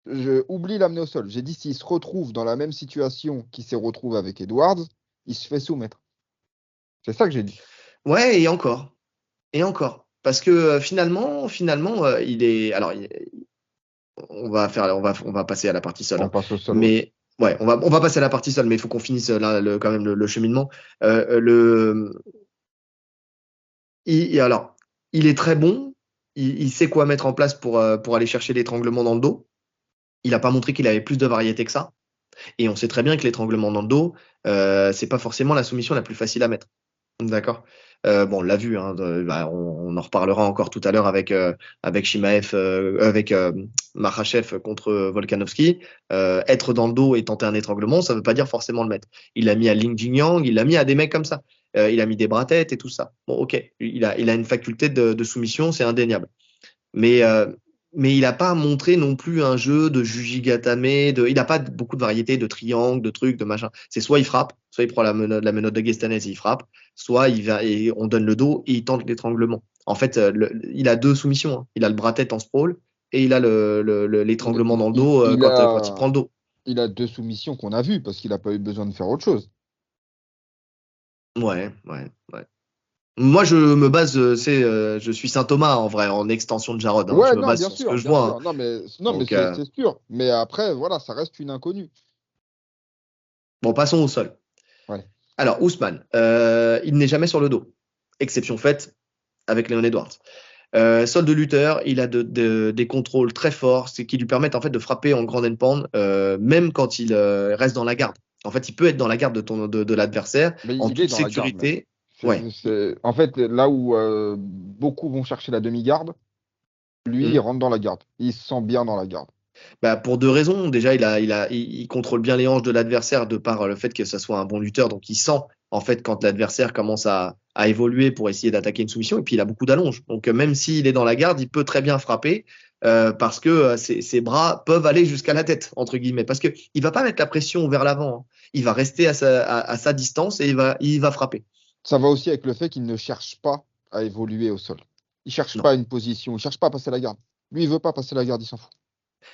Je oublie l'amener au sol. J'ai dit s'il se retrouve dans la même situation qu'il s'est retrouvé avec Edwards, il se fait soumettre. C'est ça que j'ai dit. Ouais, et encore. Et encore. Parce que finalement, il est. Alors, on va passer à la partie seule, On hein. passe au sol, ouais. Mais ouais, on va passer à la partie seule, mais il faut qu'on finisse là, quand même le cheminement. Le, alors, il est très bon. Il sait quoi mettre en place pour aller chercher l'étranglement dans le dos. Il n'a pas montré qu'il avait plus de variété que ça. Et on sait très bien que l'étranglement dans le dos, c'est pas forcément la soumission la plus facile à mettre. D'accord. Bon, on l'a vu, hein, on en reparlera encore tout à l'heure avec Shimaev, avec Makhachev contre Volkanovski. Être dans le dos et tenter un étranglement, ça veut pas dire forcément le mettre. Il l'a mis à Ling Jingyang, il l'a mis à des mecs comme ça. Il a mis des bras têtes et tout ça. Bon, ok, il a une faculté de soumission, c'est indéniable. Mais, euh, mais il n'a pas montré non plus un jeu de Jujigatame, il n'a pas beaucoup de variétés de triangles, de trucs, de machin. C'est soit il frappe, soit il prend la menotte de Gestanez et il frappe, soit il va et on donne le dos et il tente l'étranglement. En fait, il a deux soumissions, hein. Il a le bras tête en sprawl et il a l'étranglement dans le dos quand il prend le dos. Il a deux soumissions qu'on a vues parce qu'il n'a pas eu besoin de faire autre chose. Ouais, ouais, ouais. Moi, je me base, je suis Saint Thomas en vrai, en extension de Jarod, hein. Je Ouais, me non, base bien sur ce que sûr, je bien vois, hein. sûr. Non, mais Donc, c'est sûr. Mais après, voilà, ça reste une inconnue. bon, passons au sol. Ouais. Alors, Ousmane, il n'est jamais sur le dos. Exception faite avec Léon Edwards. Sol de lutteur, il a des contrôles très forts, c'est qui lui permettent en fait de frapper en grand endpoint, même quand il reste dans la garde. En fait, il peut être dans la garde de l'adversaire Mais en il est toute dans la garde même. sécurité. Ouais. En fait, là où beaucoup vont chercher la demi-garde, lui, il Mhm. rentre dans la garde. Il se sent bien dans la garde. Bah, pour deux raisons. Déjà, il contrôle bien les hanches de l'adversaire de par le fait que ce soit un bon lutteur. Donc, il sent en fait quand l'adversaire commence à évoluer pour essayer d'attaquer une soumission. Et puis, il a beaucoup d'allonge. Donc, même s'il est dans la garde, il peut très bien frapper parce que ses bras peuvent aller jusqu'à la tête, entre guillemets. Parce qu'il ne va pas mettre la pression vers l'avant, hein. Il va rester à sa distance et il va frapper. Ça va aussi avec le fait qu'il ne cherche pas à évoluer au sol. Il cherche Non. pas une position, il cherche pas à passer la garde. Lui, il veut pas passer la garde, il s'en fout.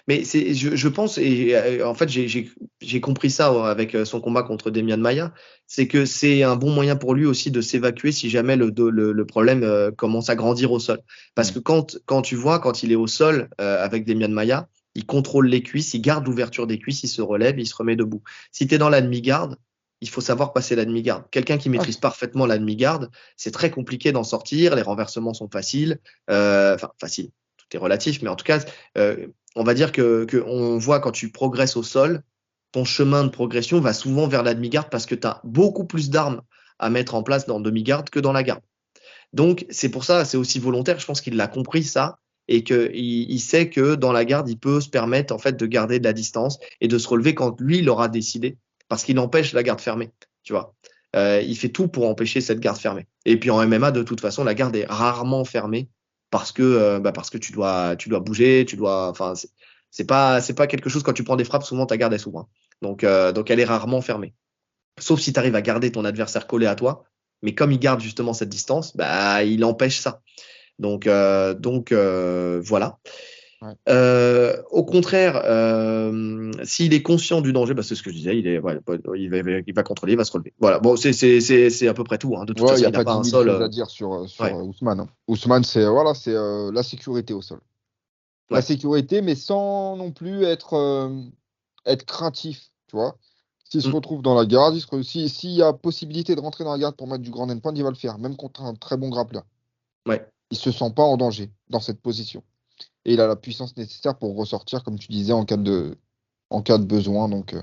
Mais je pense, et en fait, j'ai compris ça avec son combat contre Demian Maia, c'est que c'est un bon moyen pour lui aussi de s'évacuer si jamais le problème commence à grandir au sol. Parce Hmm. que quand tu vois, quand il est au sol avec Demian Maia, il contrôle les cuisses, il garde l'ouverture des cuisses, il se relève, il se remet debout. Si tu es dans la demi-garde, il faut savoir passer la demi-garde. Quelqu'un qui Ah, maîtrise parfaitement la demi-garde, c'est très compliqué d'en sortir, les renversements sont faciles, enfin faciles, tout est relatif, mais en tout cas, euh, on va dire que on voit quand tu progresses au sol, ton chemin de progression va souvent vers la demi-garde parce que tu as beaucoup plus d'armes à mettre en place dans demi-garde que dans la garde. Donc, c'est pour ça, c'est aussi volontaire. Je pense qu'il l'a compris ça et qu'il sait que dans la garde, il peut se permettre en fait de garder de la distance et de se relever quand lui, il aura décidé parce qu'il empêche la garde fermée. Tu vois, il fait tout pour empêcher cette garde fermée. Et puis en MMA, de toute façon, la garde est rarement fermée parce que tu dois bouger, enfin, c'est pas quelque chose quand tu prends des frappes, souvent ta garde est s'ouvre, hein. Donc elle est rarement fermée. Sauf si tu arrives à garder ton adversaire collé à toi, mais comme il garde justement cette distance, bah il empêche ça. Voilà. ouais. Au contraire, s'il est conscient du danger, bah, c'est ce que je disais, il va contrôler, il va se relever. Voilà, bon, c'est à peu près tout, hein. De toute Ouais, il n'y façon, a il n'a pas pas dix un mille sol. choses à dire sur Ouais, Ousmane, hein. Ousmane, c'est voilà, c'est la sécurité au sol. La ouais. sécurité, mais sans non plus être craintif, tu vois. S'il se Mm, retrouve dans la garde, s'il y a possibilité de rentrer dans la garde pour mettre du grand endpoint, il va le faire, même contre un très bon grappleur. ouais. Il se sent pas en danger dans cette position. Et il a la puissance nécessaire pour ressortir, comme tu disais, en cas de besoin. Donc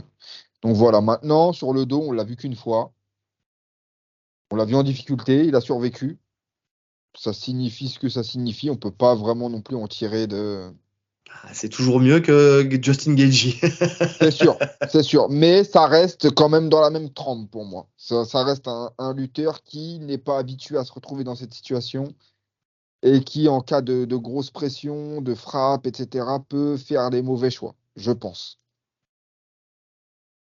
voilà, maintenant, sur le dos, on l'a vu qu'une fois. On l'a vu en difficulté, il a survécu. Ça signifie ce que ça signifie. On peut pas vraiment non plus en tirer de. Ah, c'est toujours mieux que Justin Gaethje. C'est sûr. Mais ça reste quand même dans la même trempe pour moi. Ça reste un lutteur qui n'est pas habitué à se retrouver dans cette situation et qui, en cas de grosse pression, de frappe, etc., peut faire les mauvais choix, je pense.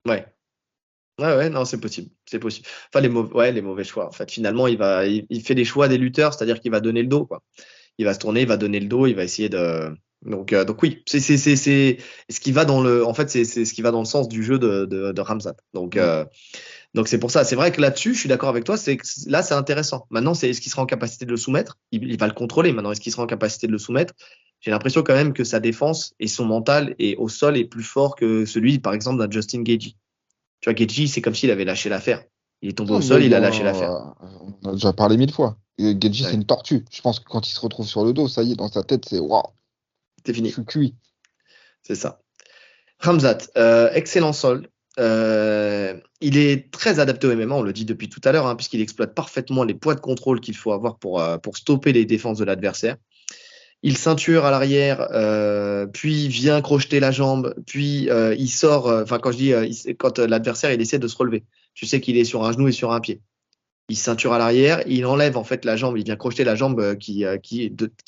Ouais. Ouais, non, c'est possible. C'est possible. Enfin, les mauvais choix. En fait, finalement, il fait les choix des lutteurs, c'est-à-dire qu'il va donner le dos, quoi. Il va se tourner, il va donner le dos, il va essayer de. Donc oui, c'est ce qui va en fait, c'est ce qui va dans le sens du jeu de Ramzat. Mm. Donc c'est pour ça. C'est vrai que là-dessus, je suis d'accord avec toi. Là, c'est intéressant. Maintenant, est-ce qu'il sera en capacité de le soumettre? Il va le contrôler. Maintenant, est-ce qu'il sera en capacité de le soumettre? J'ai l'impression quand même que sa défense et son mental et au sol est plus fort que celui, par exemple, d'un Justin Gaethje. Tu vois, Gaethje, c'est comme s'il avait lâché l'affaire. Il est tombé au Non, sol, il a lâché l'affaire. on a déjà parlé 1000 fois. Gedji, c'est Ouais, une tortue. Je pense que quand il se retrouve sur le dos, ça y est, dans sa tête, c'est waouh, c'est je fini. suis cuit. C'est ça. Ramzat, excellent sol. Il est très adapté au MMA, on le dit depuis tout à l'heure, hein, puisqu'il exploite parfaitement les poids de contrôle qu'il faut avoir pour stopper les défenses de l'adversaire. Il ceinture à l'arrière, puis vient crocheter la jambe, puis il sort. Enfin, quand je dis quand l'adversaire il essaie de se relever, tu sais qu'il est sur un genou et sur un pied. Il ceinture à l'arrière, il enlève en fait la jambe, il vient crocheter la jambe qui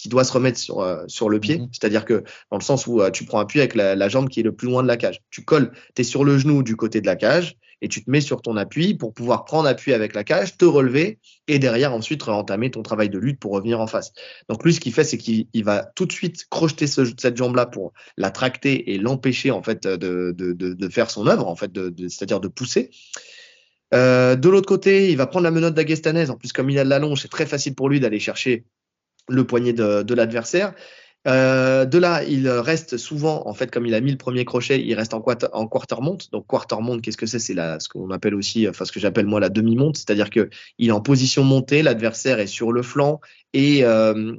doit se remettre sur le pied. Mhm. C'est-à-dire que dans le sens où tu prends appui avec la jambe qui est le plus loin de la cage. Tu colles, tu es sur le genou du côté de la cage et tu te mets sur ton appui pour pouvoir prendre appui avec la cage, te relever et derrière ensuite entamer ton travail de lutte pour revenir en face. Donc lui, ce qu'il fait, c'est qu'il va tout de suite crocheter cette jambe-là pour la tracter et l'empêcher en fait de faire son œuvre, en fait, c'est-à-dire de pousser. De l'autre côté, il va prendre la menotte d'Aguestanaise. En plus, comme il a de la longe, c'est très facile pour lui d'aller chercher le poignet de l'adversaire. De là, il reste souvent, en fait, comme il a mis le premier crochet, il reste en quarter mount. Donc, quarter mount, qu'est-ce que c'est? C'est ce qu'on appelle aussi, enfin, ce que j'appelle moi la demi-monte, c'est-à-dire que il est en position montée, l'adversaire est sur le flanc et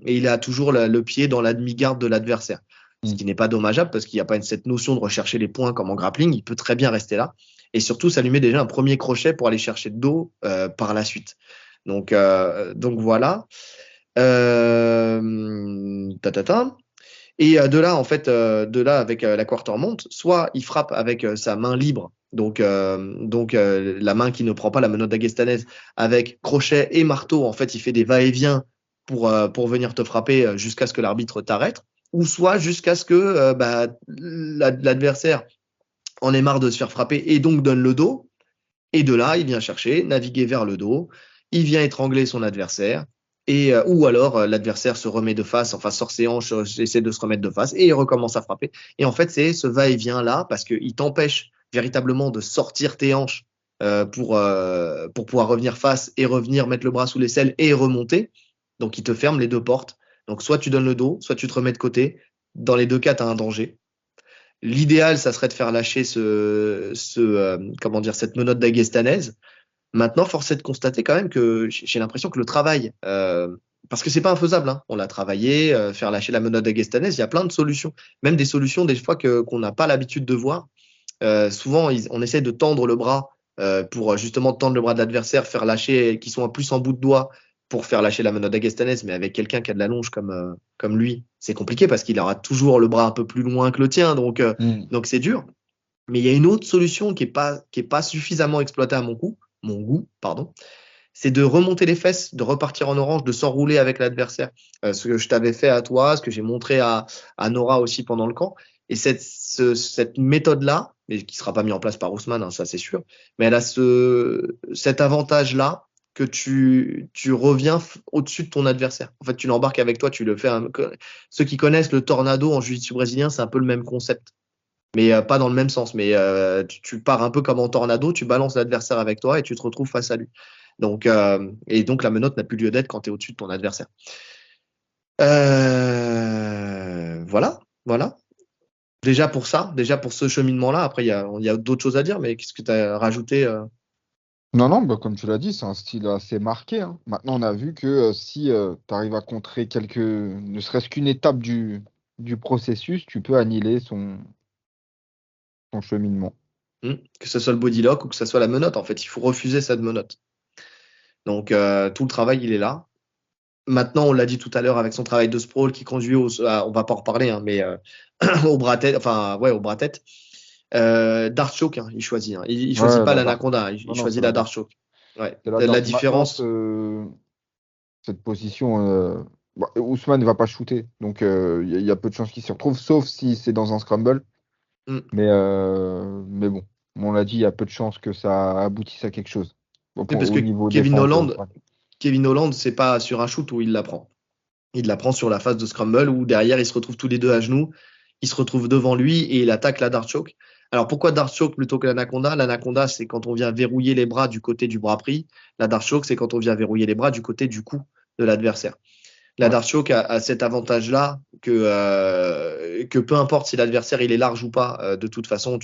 il a toujours le pied dans la demi-garde de l'adversaire. Ce Mm. qui n'est pas dommageable parce qu'il n'y a pas cette notion de rechercher les points comme en grappling. Il peut très bien rester là. Et surtout, ça lui met déjà un premier crochet pour aller chercher le dos par la suite. Donc voilà. Ta. Et de là, en fait, de là, avec la quarter mount, soit il frappe avec sa main libre, donc la main qui ne prend pas la menotte d'Aguestanaise, avec crochet et marteau, en fait, il fait des va-et-vient pour venir te frapper jusqu'à ce que l'arbitre t'arrête, ou soit jusqu'à ce que l'adversaire en ait marre de se faire frapper et donc donne le dos. Et de là, il vient chercher, naviguer vers le dos, il vient étrangler son adversaire, ou alors l'adversaire se remet de face, enfin sort ses hanches, essaie de se remettre de face, et il recommence à frapper. Et en fait, c'est ce va-et-vient là, parce qu'il t'empêche véritablement de sortir tes hanches pour pouvoir revenir face et revenir mettre le bras sous l'aisselle et remonter. Donc il te ferme les deux portes. Donc soit tu donnes le dos, soit tu te remets de côté. Dans les deux cas, tu as un danger. L'idéal, ça serait de faire lâcher comment dire, cette menotte d'Aguestanaise. Maintenant, force est de constater quand même que j'ai l'impression que le travail, parce que c'est pas infaisable, hein, on l'a travaillé, faire lâcher la menotte d'Aguestanaise, il y a plein de solutions, même des solutions des fois qu'on n'a pas l'habitude de voir. Souvent, on essaie de tendre le bras pour justement tendre le bras de l'adversaire, faire lâcher, qui sont plus en bout de doigt pour faire lâcher la menotte d'Aguestanaise, mais avec quelqu'un qui a de la longe comme lui, c'est compliqué parce qu'il aura toujours le bras un peu plus loin que le tien, Mm. donc c'est dur. Mais il y a une autre solution qui est pas suffisamment exploitée à mon goût, pardon, c'est de remonter les fesses, de repartir en orange, de s'enrouler avec l'adversaire. Ce que je t'avais fait à toi, ce que j'ai montré à Nora aussi pendant le camp. Et cette méthode-là, mais qui ne sera pas mise en place par Ousmane, hein, ça c'est sûr, mais elle a cet avantage-là que tu reviens au-dessus de ton adversaire. En fait, tu l'embarques avec toi, tu le fais. Ceux qui connaissent le tornado en jiu-jitsu brésilien, c'est un peu le même concept mais pas dans le même sens. Mais tu pars un peu comme en tornado, tu balances l'adversaire avec toi et tu te retrouves face à lui. Et donc la menotte n'a plus lieu d'être quand tu es au-dessus de ton adversaire. Voilà. Déjà pour ça, déjà pour ce cheminement-là. Après, il y a d'autres choses à dire, mais qu'est-ce que tu as rajouté Non, non, bah, comme tu l'as dit, c'est un style assez marqué, hein. Maintenant, on a vu que si tu arrives à contrer ne serait-ce qu'une étape du processus, tu peux annihiler son cheminement. que ce soit le body lock ou que ce soit la menotte, en fait, il faut refuser cette menotte. Donc tout le travail, il est là. Maintenant, on l'a dit tout à l'heure avec son travail de sprawl qui conduit on va pas en reparler, hein, mais au bras tête, enfin ouais, au bras tête. Dart choke, hein, il choisit. Hein. Il choisit Ouais, pas la Dark. l'anaconda, il Non, non, choisit c'est la la Dart Dark. choke. Ouais. C'est la La Dark. Maintenant, différence. cette position, Bah, Ousmane ne va pas shooter, donc il y a peu de chances qu'il s'y retrouve, sauf si c'est dans un scramble. Mm. Mais bon, on l'a dit, il y a peu de chances que ça aboutisse à quelque chose. Bon, Oui, parce au que niveau Kevin défense de Holland, Ousmane. Kevin Holland, c'est pas sur un shoot où il la prend. Il la prend sur la phase de scramble où derrière, ils se retrouvent tous les deux à genoux. Il se retrouve devant lui et il attaque la dart choke. Alors pourquoi dart choke plutôt que l'anaconda? L'anaconda, c'est quand on vient verrouiller les bras du côté du bras pris. La dart choke, c'est quand on vient verrouiller les bras du côté du cou de l'adversaire. La Ouais. dart choke a cet avantage-là que peu importe si l'adversaire il est large ou pas, de toute façon,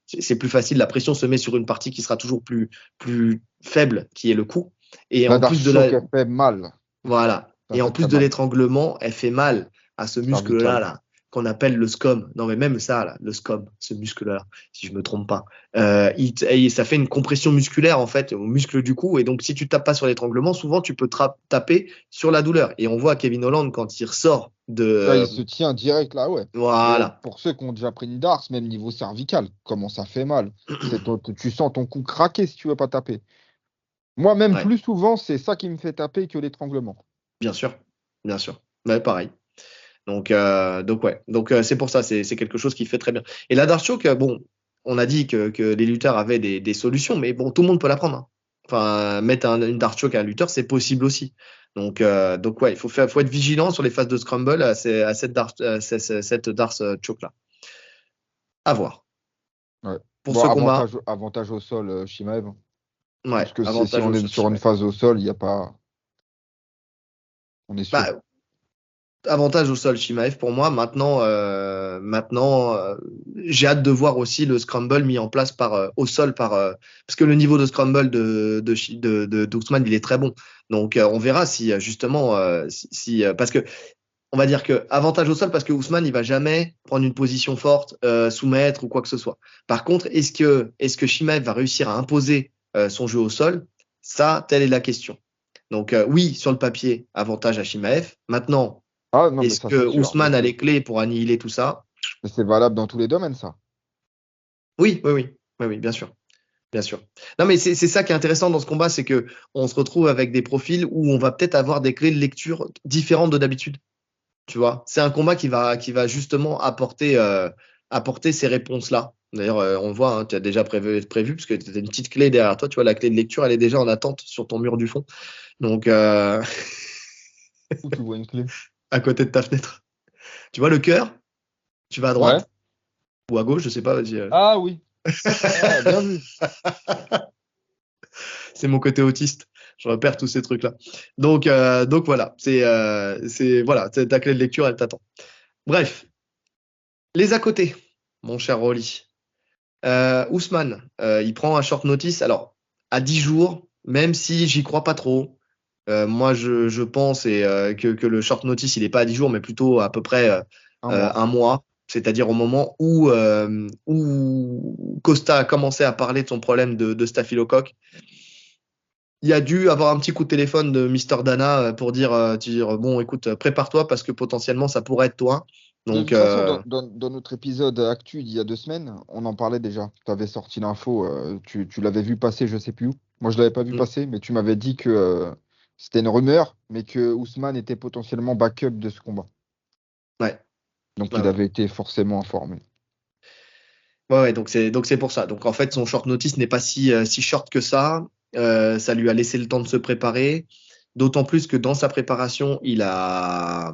c'est plus facile. La pression se met sur une partie qui sera toujours plus faible, qui est le cou. Et La en Dark plus de Shock, la, elle fait mal. voilà. Ça Et en fait plus très de mal. l'étranglement, elle fait mal à ce muscle-là, Cervical. là, qu'on appelle le scom. Non, mais même ça, là, le scom, ce muscle-là, si je me trompe pas. Ça fait une compression musculaire, en fait, au muscle du cou. Et donc, si tu tapes pas sur l'étranglement, souvent, tu peux taper sur la douleur. Et on voit Kevin Holland, quand il ressort Là, il de. se tient direct là, ouais. Mais Voilà. pour ceux qui ont déjà pris une darse, même niveau cervical, comment ça fait mal. Tu sens ton cou craquer si tu veux pas taper. Moi, même Ouais, plus souvent, c'est ça qui me fait taper que l'étranglement. bien sûr. Bien sûr. Ouais, pareil. Donc ouais. C'est pour ça, c'est quelque chose qui fait très bien. Et la dark choke, bon, on a dit que les lutteurs avaient des solutions, mais bon, tout le monde peut la prendre, hein. Enfin, mettre une dark choke à un lutteur, c'est possible aussi. Donc ouais, faut être vigilant sur les phases de scramble à cette dark choke là. À voir. Ouais. Pour Bon, ce combat, avantage au sol, Shimaev. ouais, Parce que si avantage on au est sol sur une Shimaev. phase au sol, il n'y a pas. On est sûr. Bah, avantage au sol Shimaev pour moi. Maintenant, j'ai hâte de voir aussi le scramble mis en place au sol parce que le niveau de scramble d'Ousmane, il est très bon. Donc on verra si justement parce que on va dire que avantage au sol parce que Ousmane il va jamais prendre une position forte, soumettre ou quoi que ce soit. Par contre, est-ce que Shimaev va réussir à imposer son jeu au sol? Ça, telle est la question. Donc oui, sur le papier, avantage à Shimaev. Maintenant, Ah non, mais est-ce ça, que c'est sûr. Ousmane a les clés pour annihiler tout ça? Mais c'est valable dans tous les domaines, ça. Oui, oui, oui, oui, oui, bien sûr, bien sûr. Non, mais c'est ça qui est intéressant dans ce combat, c'est que on se retrouve avec des profils où on va peut-être avoir des clés de lecture différentes de d'habitude. Tu vois, c'est un combat qui va justement apporter ces réponses-là. D'ailleurs, on le voit, hein, tu as déjà prévu parce que tu as une petite clé derrière toi. Tu vois, la clé de lecture, elle est déjà en attente sur ton mur du fond. Donc, Où tu vois une clé? à côté de ta fenêtre. Tu vois le cœur? Tu vas à Ouais. droite ou à gauche, je sais pas, vas-y. Ah oui. Ah, bien vu. C'est mon côté autiste. Je repère tous ces trucs-là. Donc voilà, voilà, ta clé de lecture, elle t'attend. Bref, les à côté, mon cher Rolly. Ousmane, il prend un short notice. Alors, à 10 jours, même si j'y crois pas trop, moi je pense que le short notice, il n'est pas à 10 jours, mais plutôt à peu près Un mois. un mois. C'est-à-dire au moment où Costa a commencé à parler de son problème de staphylocoque. Il y a dû avoir un petit coup de téléphone de Mister Dana pour dire bon, écoute, prépare-toi parce que potentiellement ça pourrait être toi. De Donc, toute façon, dans notre épisode actu il y a 2 semaines, on en parlait déjà. Tu avais sorti l'info, tu l'avais vu passer, je sais plus où. Moi, je l'avais pas vu mm, passer, mais tu m'avais dit que c'était une rumeur, mais que Ousmane était potentiellement backup de ce combat. ouais, Donc, ouais, il ouais. avait été forcément informé. Ouais, ouais, donc c'est pour ça. Donc en fait, son short notice n'est pas si short que ça. Ça lui a laissé le temps de se préparer. D'autant plus que dans sa préparation, il a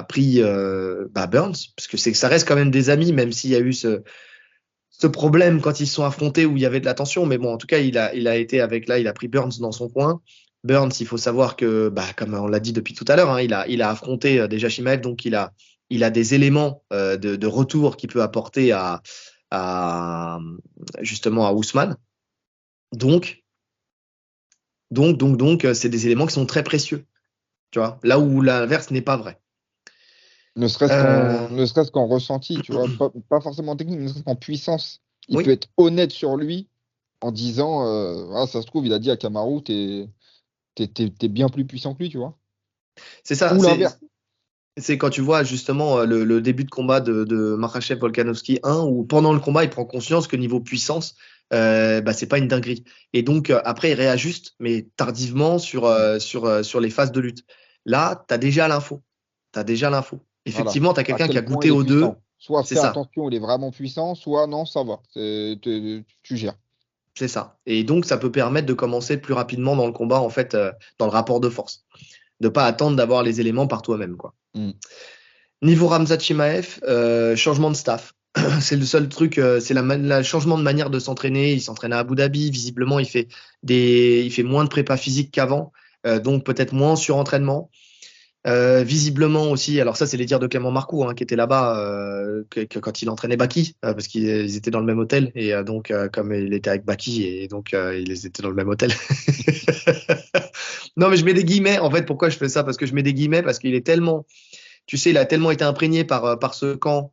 pris Burns, parce que ça reste quand même des amis, même s'il y a eu ce problème quand ils se sont affrontés où il y avait de la tension. Mais bon, en tout cas, il a été avec là, il a pris Burns dans son coin. Burns, il faut savoir que, bah, comme on l'a dit depuis tout à l'heure, hein, il a affronté déjà Shimaev, donc il a des éléments de retour qu'il peut apporter à justement à Ousmane. Donc, c'est des éléments qui sont très précieux. Tu vois, là où l'inverse n'est pas vrai. Euh, Ne serait-ce qu'en ressenti, tu vois, pas forcément technique, mais ne serait-ce qu'en puissance. Il peut oui, être honnête sur lui en disant, ah, ça se trouve, il a dit à Kamaru, t'es bien plus puissant que lui, tu vois. c'est ça. Ou C'est l'inverse. c'est quand tu vois justement le début de combat de Makhachev Volkanovski 1, où pendant le combat, il prend conscience que niveau puissance, bah, c'est pas une dinguerie. Et donc, après, il réajuste, mais tardivement sur les phases de lutte. Là, tu as déjà l'info. Effectivement, tu as À quelqu'un qui quel a point goûté il est aux deux. puissant. Soit C'est fais ça. attention, il est vraiment puissant, soit non, ça va. Tu gères. C'est ça. Et donc, ça peut permettre de commencer plus rapidement dans le combat, en fait, dans le rapport de force. De pas attendre d'avoir les éléments par toi-même, quoi. Mm. Niveau Ramzat Chimaev, changement de staff. C'est le seul truc, c'est le changement de manière de s'entraîner. Il s'entraîne à Abu Dhabi. Visiblement, il fait moins de prépa physique qu'avant, donc peut-être moins surentraînement. Visiblement aussi, alors ça c'est les dires de Clément Marcoux qui était là-bas que quand il entraînait Baki, parce qu'ils étaient dans le même hôtel et donc comme il était avec Baki et donc ils étaient dans le même hôtel. Non mais je mets des guillemets en fait. Pourquoi je fais ça? Parce que je mets des guillemets parce qu'il est tellement, tu sais, il a tellement été imprégné par ce camp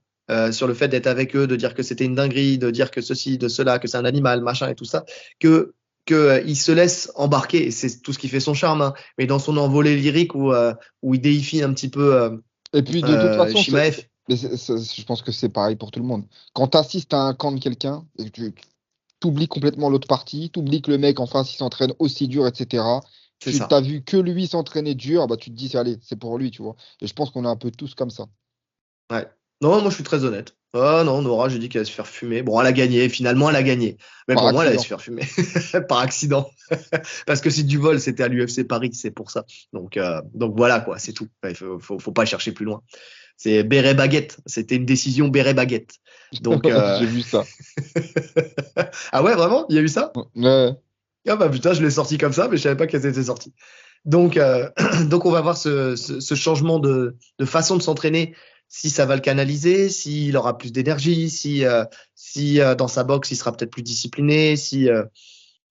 sur le fait d'être avec eux, de dire que c'était une dinguerie, de dire que ceci, de cela, que c'est un animal, machin et tout ça, que il se laisse embarquer. Et c'est tout ce qui fait son charme, mais dans son envolée lyrique où il déifie un petit peu Et puis, de toute façon, Shimaev. je pense que c'est pareil pour tout le monde. Quand tu assistes à un camp de quelqu'un et que tu oublies complètement l'autre partie, tu oublies que le mec en face il s'entraîne aussi dur, etc. C'est Tu ça. t'as vu que lui s'entraîner dur, bah, tu te dis, allez, c'est pour lui, tu vois. Et je pense qu'on est un peu tous comme ça. Ouais. Non, moi je suis très honnête. Oh non, Nora, j'ai dit qu'elle allait se faire fumer. Bon, elle a gagné, finalement elle a gagné. Mais Par pour moi, elle allait se accident. faire fumer. Par accident. Parce que c'est du vol, c'était à l'UFC Paris, c'est pour ça. Donc voilà, quoi, c'est tout. Il faut pas chercher plus loin. C'est béret baguette. C'était une décision béret baguette. Donc, J'ai vu ça. ah ouais, vraiment? Il y a eu ça? Ouais. Ah bah putain, je l'ai sorti comme ça, mais je savais pas qu'elle était sortie. Donc, donc on va voir ce changement de façon de s'entraîner, si ça va le canaliser, s'il aura plus d'énergie, si dans sa boxe il sera peut-être plus discipliné,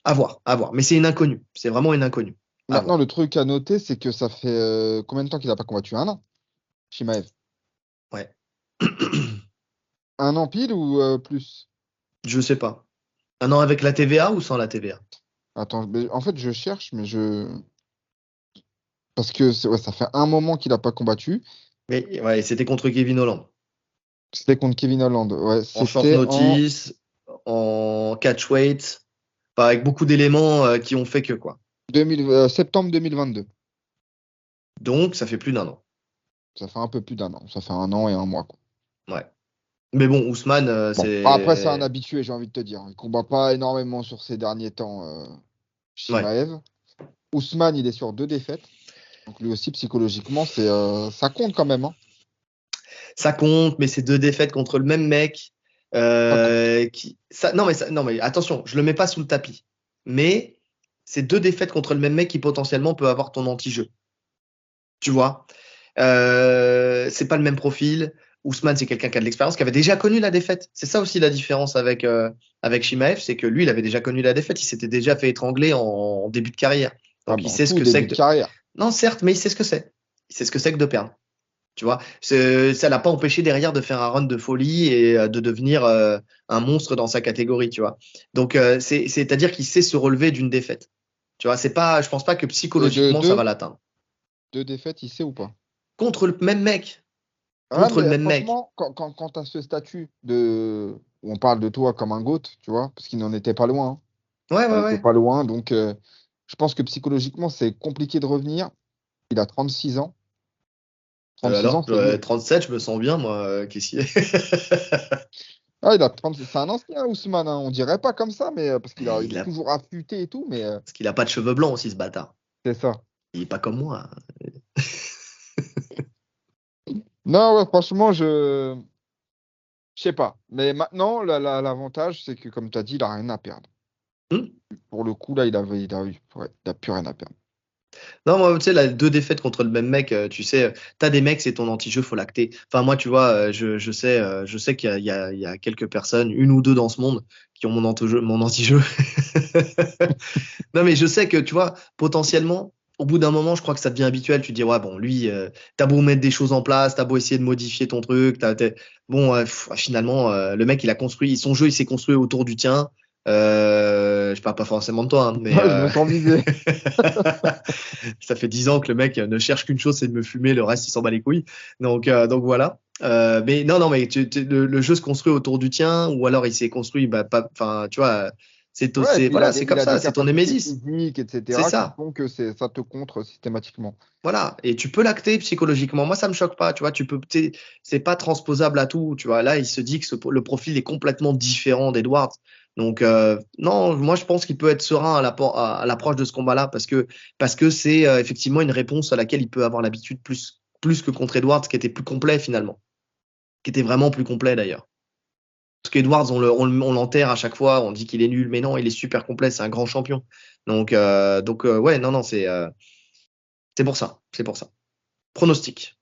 à voir, à voir. Mais c'est une inconnue, c'est vraiment une inconnue. À Maintenant, voir. le truc à noter, c'est que ça fait combien de temps qu'il n'a pas combattu? Un an, Shimaev. Ouais. Un an pile ou plus? Je sais pas. Un an avec la TVA ou sans la TVA? Attends, en fait, je cherche, mais je. Parce que ouais, ça fait un moment qu'il n'a pas combattu. Mais ouais, c'était contre Kevin Holland. C'était contre Kevin Holland. Ouais, En short c'était en notice, en catchweight, enfin, avec beaucoup d'éléments qui ont fait que quoi. septembre 2022. Donc, ça fait plus d'un an. Ça fait un peu plus d'un an. Ça fait un an et un mois, quoi. Ouais. Mais bon, Ousmane, Bon, après, c'est un c'est. habitué, j'ai envie de te dire. Il combat pas énormément sur ces derniers temps, Ouais. Chimaev. Ousmane, il est sur 2 défaites. Donc lui aussi, psychologiquement, ça compte quand même, hein. Ça compte, mais c'est 2 défaites contre le même mec. Ça compte. Non, mais attention, je le mets pas sous le tapis. Mais c'est 2 défaites contre le même mec qui potentiellement peut avoir ton anti-jeu. Tu vois? C'est pas le même profil. Ousmane, c'est quelqu'un qui a de l'expérience, qui avait déjà connu la défaite. C'est ça aussi la différence avec Shimaev, c'est que lui, il avait déjà connu la défaite. Il s'était déjà fait étrangler en début de carrière. Ah, Donc, bah, il en sait ce tout que c'est début de que carrière. Non, certes, mais il sait ce que c'est. Il sait ce que c'est que de perdre. Tu vois, ça l'a pas empêché derrière de faire un run de folie et de devenir un monstre dans sa catégorie, tu vois. Donc, c'est-à-dire qu'il sait se relever d'une défaite. Tu vois, c'est pas, je pense pas que Et de psychologiquement ça va l'atteindre. 2 défaites, il sait ou pas? Contre le même mec. Ouais, Contre le mais même mec. franchement, quand tu as ce statut où on parle de toi comme un GOAT, tu vois, parce qu'il n'en était pas loin, hein. Ouais, Il ouais, n'était ouais. pas loin, donc je pense que psychologiquement, c'est compliqué de revenir. Il a 36 ans. 36 ans, Alors, c'est vieux. 37, je me sens bien, moi, qu'est-ce qu'il est. Ah, il a 30, c'est un ancien Ousmane, hein. On dirait pas comme ça, mais parce il Il est a, toujours affûté et tout, mais parce qu'il a pas de cheveux blancs aussi, ce bâtard. c'est ça. Il est pas comme moi. Non, ouais, franchement, je sais pas. Mais maintenant, l'avantage, c'est que, comme tu as dit, il a rien à perdre. Hmm. Pour le coup, là, il a plus rien à perdre. Non, moi, tu sais, 2 défaites contre le même mec, tu sais, t'as des mecs, c'est ton anti-jeu, faut l'acter. Enfin, moi, tu vois, je sais qu'il y a quelques personnes, une ou deux dans ce monde, qui ont mon anti-jeu. Non, mais je sais que, tu vois, potentiellement, au bout d'un moment, je crois que ça devient habituel. Tu te dis, ouais, bon, lui, t'as beau mettre des choses en place, t'as beau essayer de modifier ton truc, bon, finalement, le mec, il a construit, son jeu, il s'est construit autour du tien. Je parle pas forcément de toi, hein, mais Je me sens visé. ça fait 10 ans que le mec ne cherche qu'une chose, c'est de me fumer, le reste, il s'en bat les couilles. Donc voilà. Mais non, mais le jeu se construit autour du tien, ou alors il s'est construit, bah, pas, enfin, tu vois, Ouais, et puis Voilà, c'est il comme a des ça, c'est ton capacités némésis. physiques, C'est etc., qui ça. font que ça te contre systématiquement. Voilà. Et tu peux l'acter psychologiquement. Moi, ça me choque pas. Tu vois, c'est pas transposable à tout. Tu vois, là, il se dit que le profil est complètement différent d'Edwards. Donc, non, moi, je pense qu'il peut être serein à l'approche de ce combat-là parce que c'est effectivement une réponse à laquelle il peut avoir l'habitude plus que contre Edwards, qui était plus complet finalement, qui était vraiment plus complet d'ailleurs. Parce qu'Edwards, on l'enterre à chaque fois, on dit qu'il est nul, mais non, il est super complet, c'est un grand champion. Donc ouais, non, c'est pour ça, c'est pour ça. Pronostic.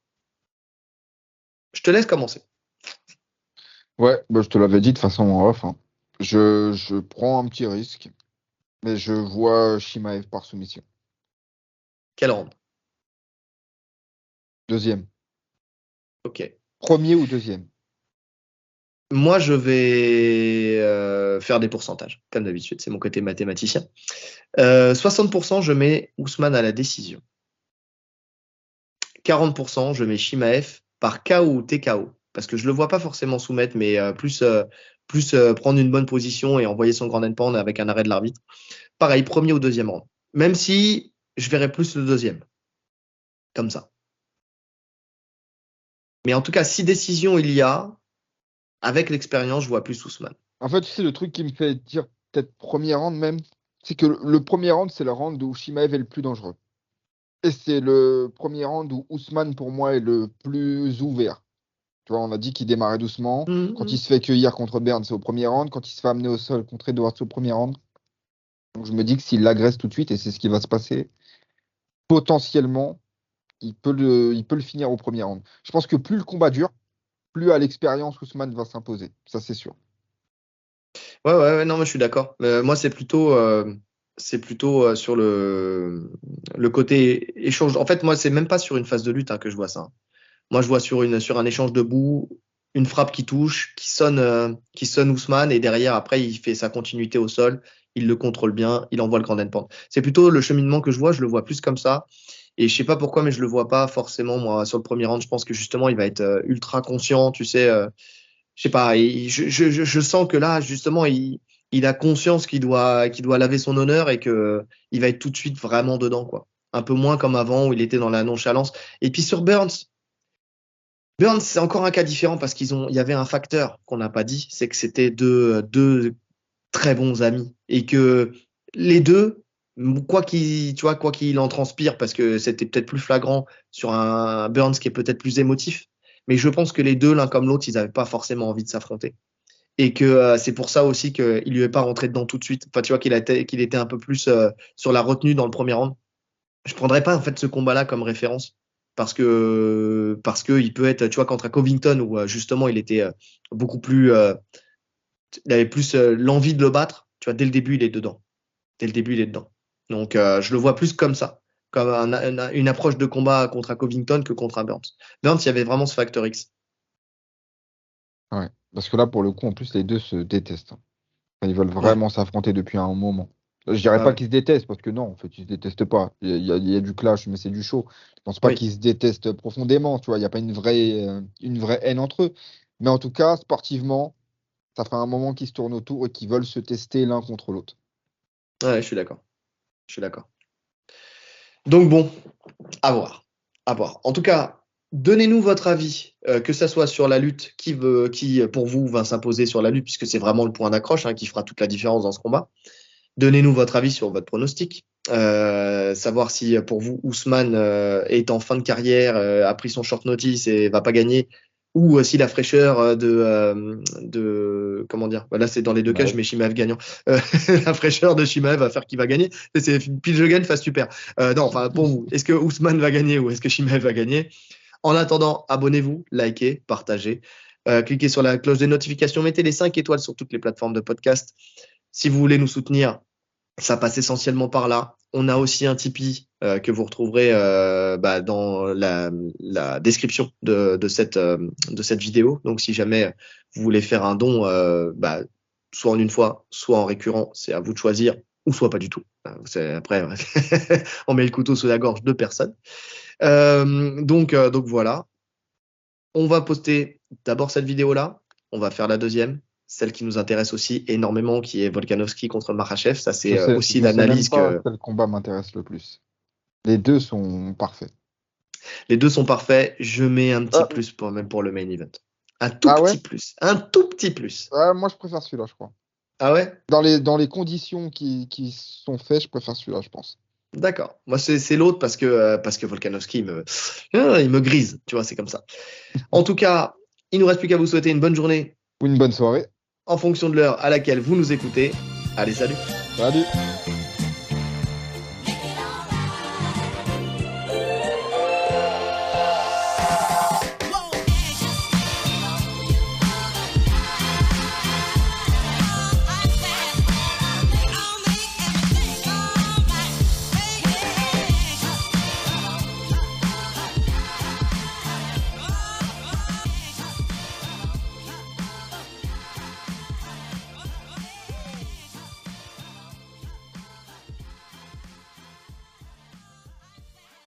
Je te laisse commencer. Ouais, bah, je te l'avais dit de façon en off, hein. Je prends un petit risque, mais je vois Shimaev par soumission. Quel round? Deuxième. Ok. Premier ou deuxième? Moi, je vais faire des pourcentages, comme d'habitude, c'est mon côté mathématicien. 60%, je mets Ousmane à la décision. 40%, je mets Shimaev par KO ou TKO. Parce que je le vois pas forcément soumettre, mais plus prendre une bonne position et envoyer son grand endpoint avec un arrêt de l'arbitre. Pareil, premier ou deuxième round. Même si je verrais plus le deuxième. Comme ça. Mais en tout cas, si décision il y a, avec l'expérience, je vois plus Ousmane. En fait, tu sais, le truc qui me fait dire peut-être premier round même, c'est que le premier round, c'est le round où Shimaev est le plus dangereux. Et c'est le premier round où Ousmane, pour moi, est le plus ouvert. Tu vois, on a dit qu'il démarrait doucement. Quand il Mhm. se fait cueillir contre Berne, c'est au premier round. Quand il se fait amener au sol contre Edwards, c'est au premier round. Donc je me dis que s'il l'agresse tout de suite, et c'est ce qui va se passer, potentiellement, il peut le finir au premier round. Je pense que plus le combat dure, plus à l'expérience, Ousmane va s'imposer. Ça, c'est sûr. Ouais, non, mais je suis d'accord. Moi, c'est plutôt sur le côté échange. En fait, moi, c'est même pas sur une phase de lutte que je vois ça. Moi, je vois sur un échange debout, une frappe qui touche, qui sonne Ousmane, et derrière, après, il fait sa continuité au sol, il le contrôle bien, il envoie le grand endpoint. C'est plutôt le cheminement que je le vois plus comme ça. Et je sais pas pourquoi, mais je le vois pas forcément, moi, sur le premier round. Je pense que justement, il va être ultra conscient, tu sais. Je sais pas, je sens que là, justement, il a conscience qu'il doit laver son honneur et que il va être tout de suite vraiment dedans, quoi. Un peu moins comme avant où il était dans la nonchalance. Et puis sur Burns, c'est encore un cas différent parce il y avait un facteur qu'on n'a pas dit, c'est que c'était deux très bons amis et que les deux, quoi qu'il en transpire, parce que c'était peut-être plus flagrant sur un Burns qui est peut-être plus émotif, mais je pense que les deux, l'un comme l'autre, ils n'avaient pas forcément envie de s'affronter. Et que c'est pour ça aussi qu'il lui est pas rentré dedans tout de suite. Enfin, tu vois qu'il était un peu plus sur la retenue dans le premier round. Je prendrais pas en fait ce combat-là comme référence parce que il peut être, tu vois, contre Covington où justement il était beaucoup plus, il avait plus l'envie de le battre. Tu vois, dès le début il est dedans. Dès le début il est dedans. Donc je le vois plus comme ça, comme une approche de combat contre un Covington que contre un Burns. Burns, il y avait vraiment ce facteur X. Ouais. Parce que là, pour le coup, en plus, les deux se détestent, hein. Enfin, ils veulent Ouais, vraiment s'affronter depuis un moment. Je dirais bah pas ouais. qu'ils se détestent, parce que non, en fait, ils se détestent pas. Il y a du clash, mais c'est du show. Je pense pas Oui. qu'ils se détestent profondément, tu vois. Il n'y a pas une vraie haine entre eux. Mais en tout cas, sportivement, ça fait un moment qu'ils se tournent autour et qu'ils veulent se tester l'un contre l'autre. Ouais, je suis d'accord. Je suis d'accord. Donc bon, à voir. À voir. En tout cas, donnez-nous votre avis, que ça soit sur la lutte, qui pour vous va s'imposer sur la lutte, puisque c'est vraiment le point d'accroche qui fera toute la différence dans ce combat. Donnez-nous votre avis sur votre pronostic. Savoir si pour vous Ousmane est en fin de carrière, a pris son short notice et va pas gagner, ou si la fraîcheur de comment dire, bah là c'est dans les deux cas, je Ouais. mets Shimaev gagnant. Euh, la fraîcheur de Shimaev va faire qui va gagner. C'est pile je gagne, face super. Non, enfin pour vous, est-ce que Ousmane va gagner ou est-ce que Shimaev va gagner? En attendant, abonnez-vous, likez, partagez. Cliquez sur la cloche des notifications, mettez les 5 étoiles sur toutes les plateformes de podcast. Si vous voulez nous soutenir, ça passe essentiellement par là. On a aussi un Tipeee que vous retrouverez dans la description de cette vidéo. Donc, si jamais vous voulez faire un don, soit en une fois, soit en récurrent, c'est à vous de choisir, ou soit pas du tout. Après, on met le couteau sous la gorge de personne. Donc voilà. On va poster d'abord cette vidéo-là. On va faire la deuxième. celle qui nous intéresse aussi énormément, qui est Volkanovski contre Makhachev. Ça, c'est aussi je sais même l'analyse pas que. quel combat m'intéresse le plus. Les deux sont parfaits. Les deux sont parfaits. Je mets un petit plus même pour le main event. Un tout petit plus. Un tout petit plus. Moi, je préfère celui-là, je crois. Ah ouais? Dans les conditions qui sont faites, je préfère celui-là, je pense. D'accord. Moi, c'est l'autre parce que Volkanovski, il me grise. Tu vois, c'est comme ça. En tout cas, il ne nous reste plus qu'à vous souhaiter une bonne journée. Ou une bonne soirée. En fonction de l'heure à laquelle vous nous écoutez. Allez, salut. Salut.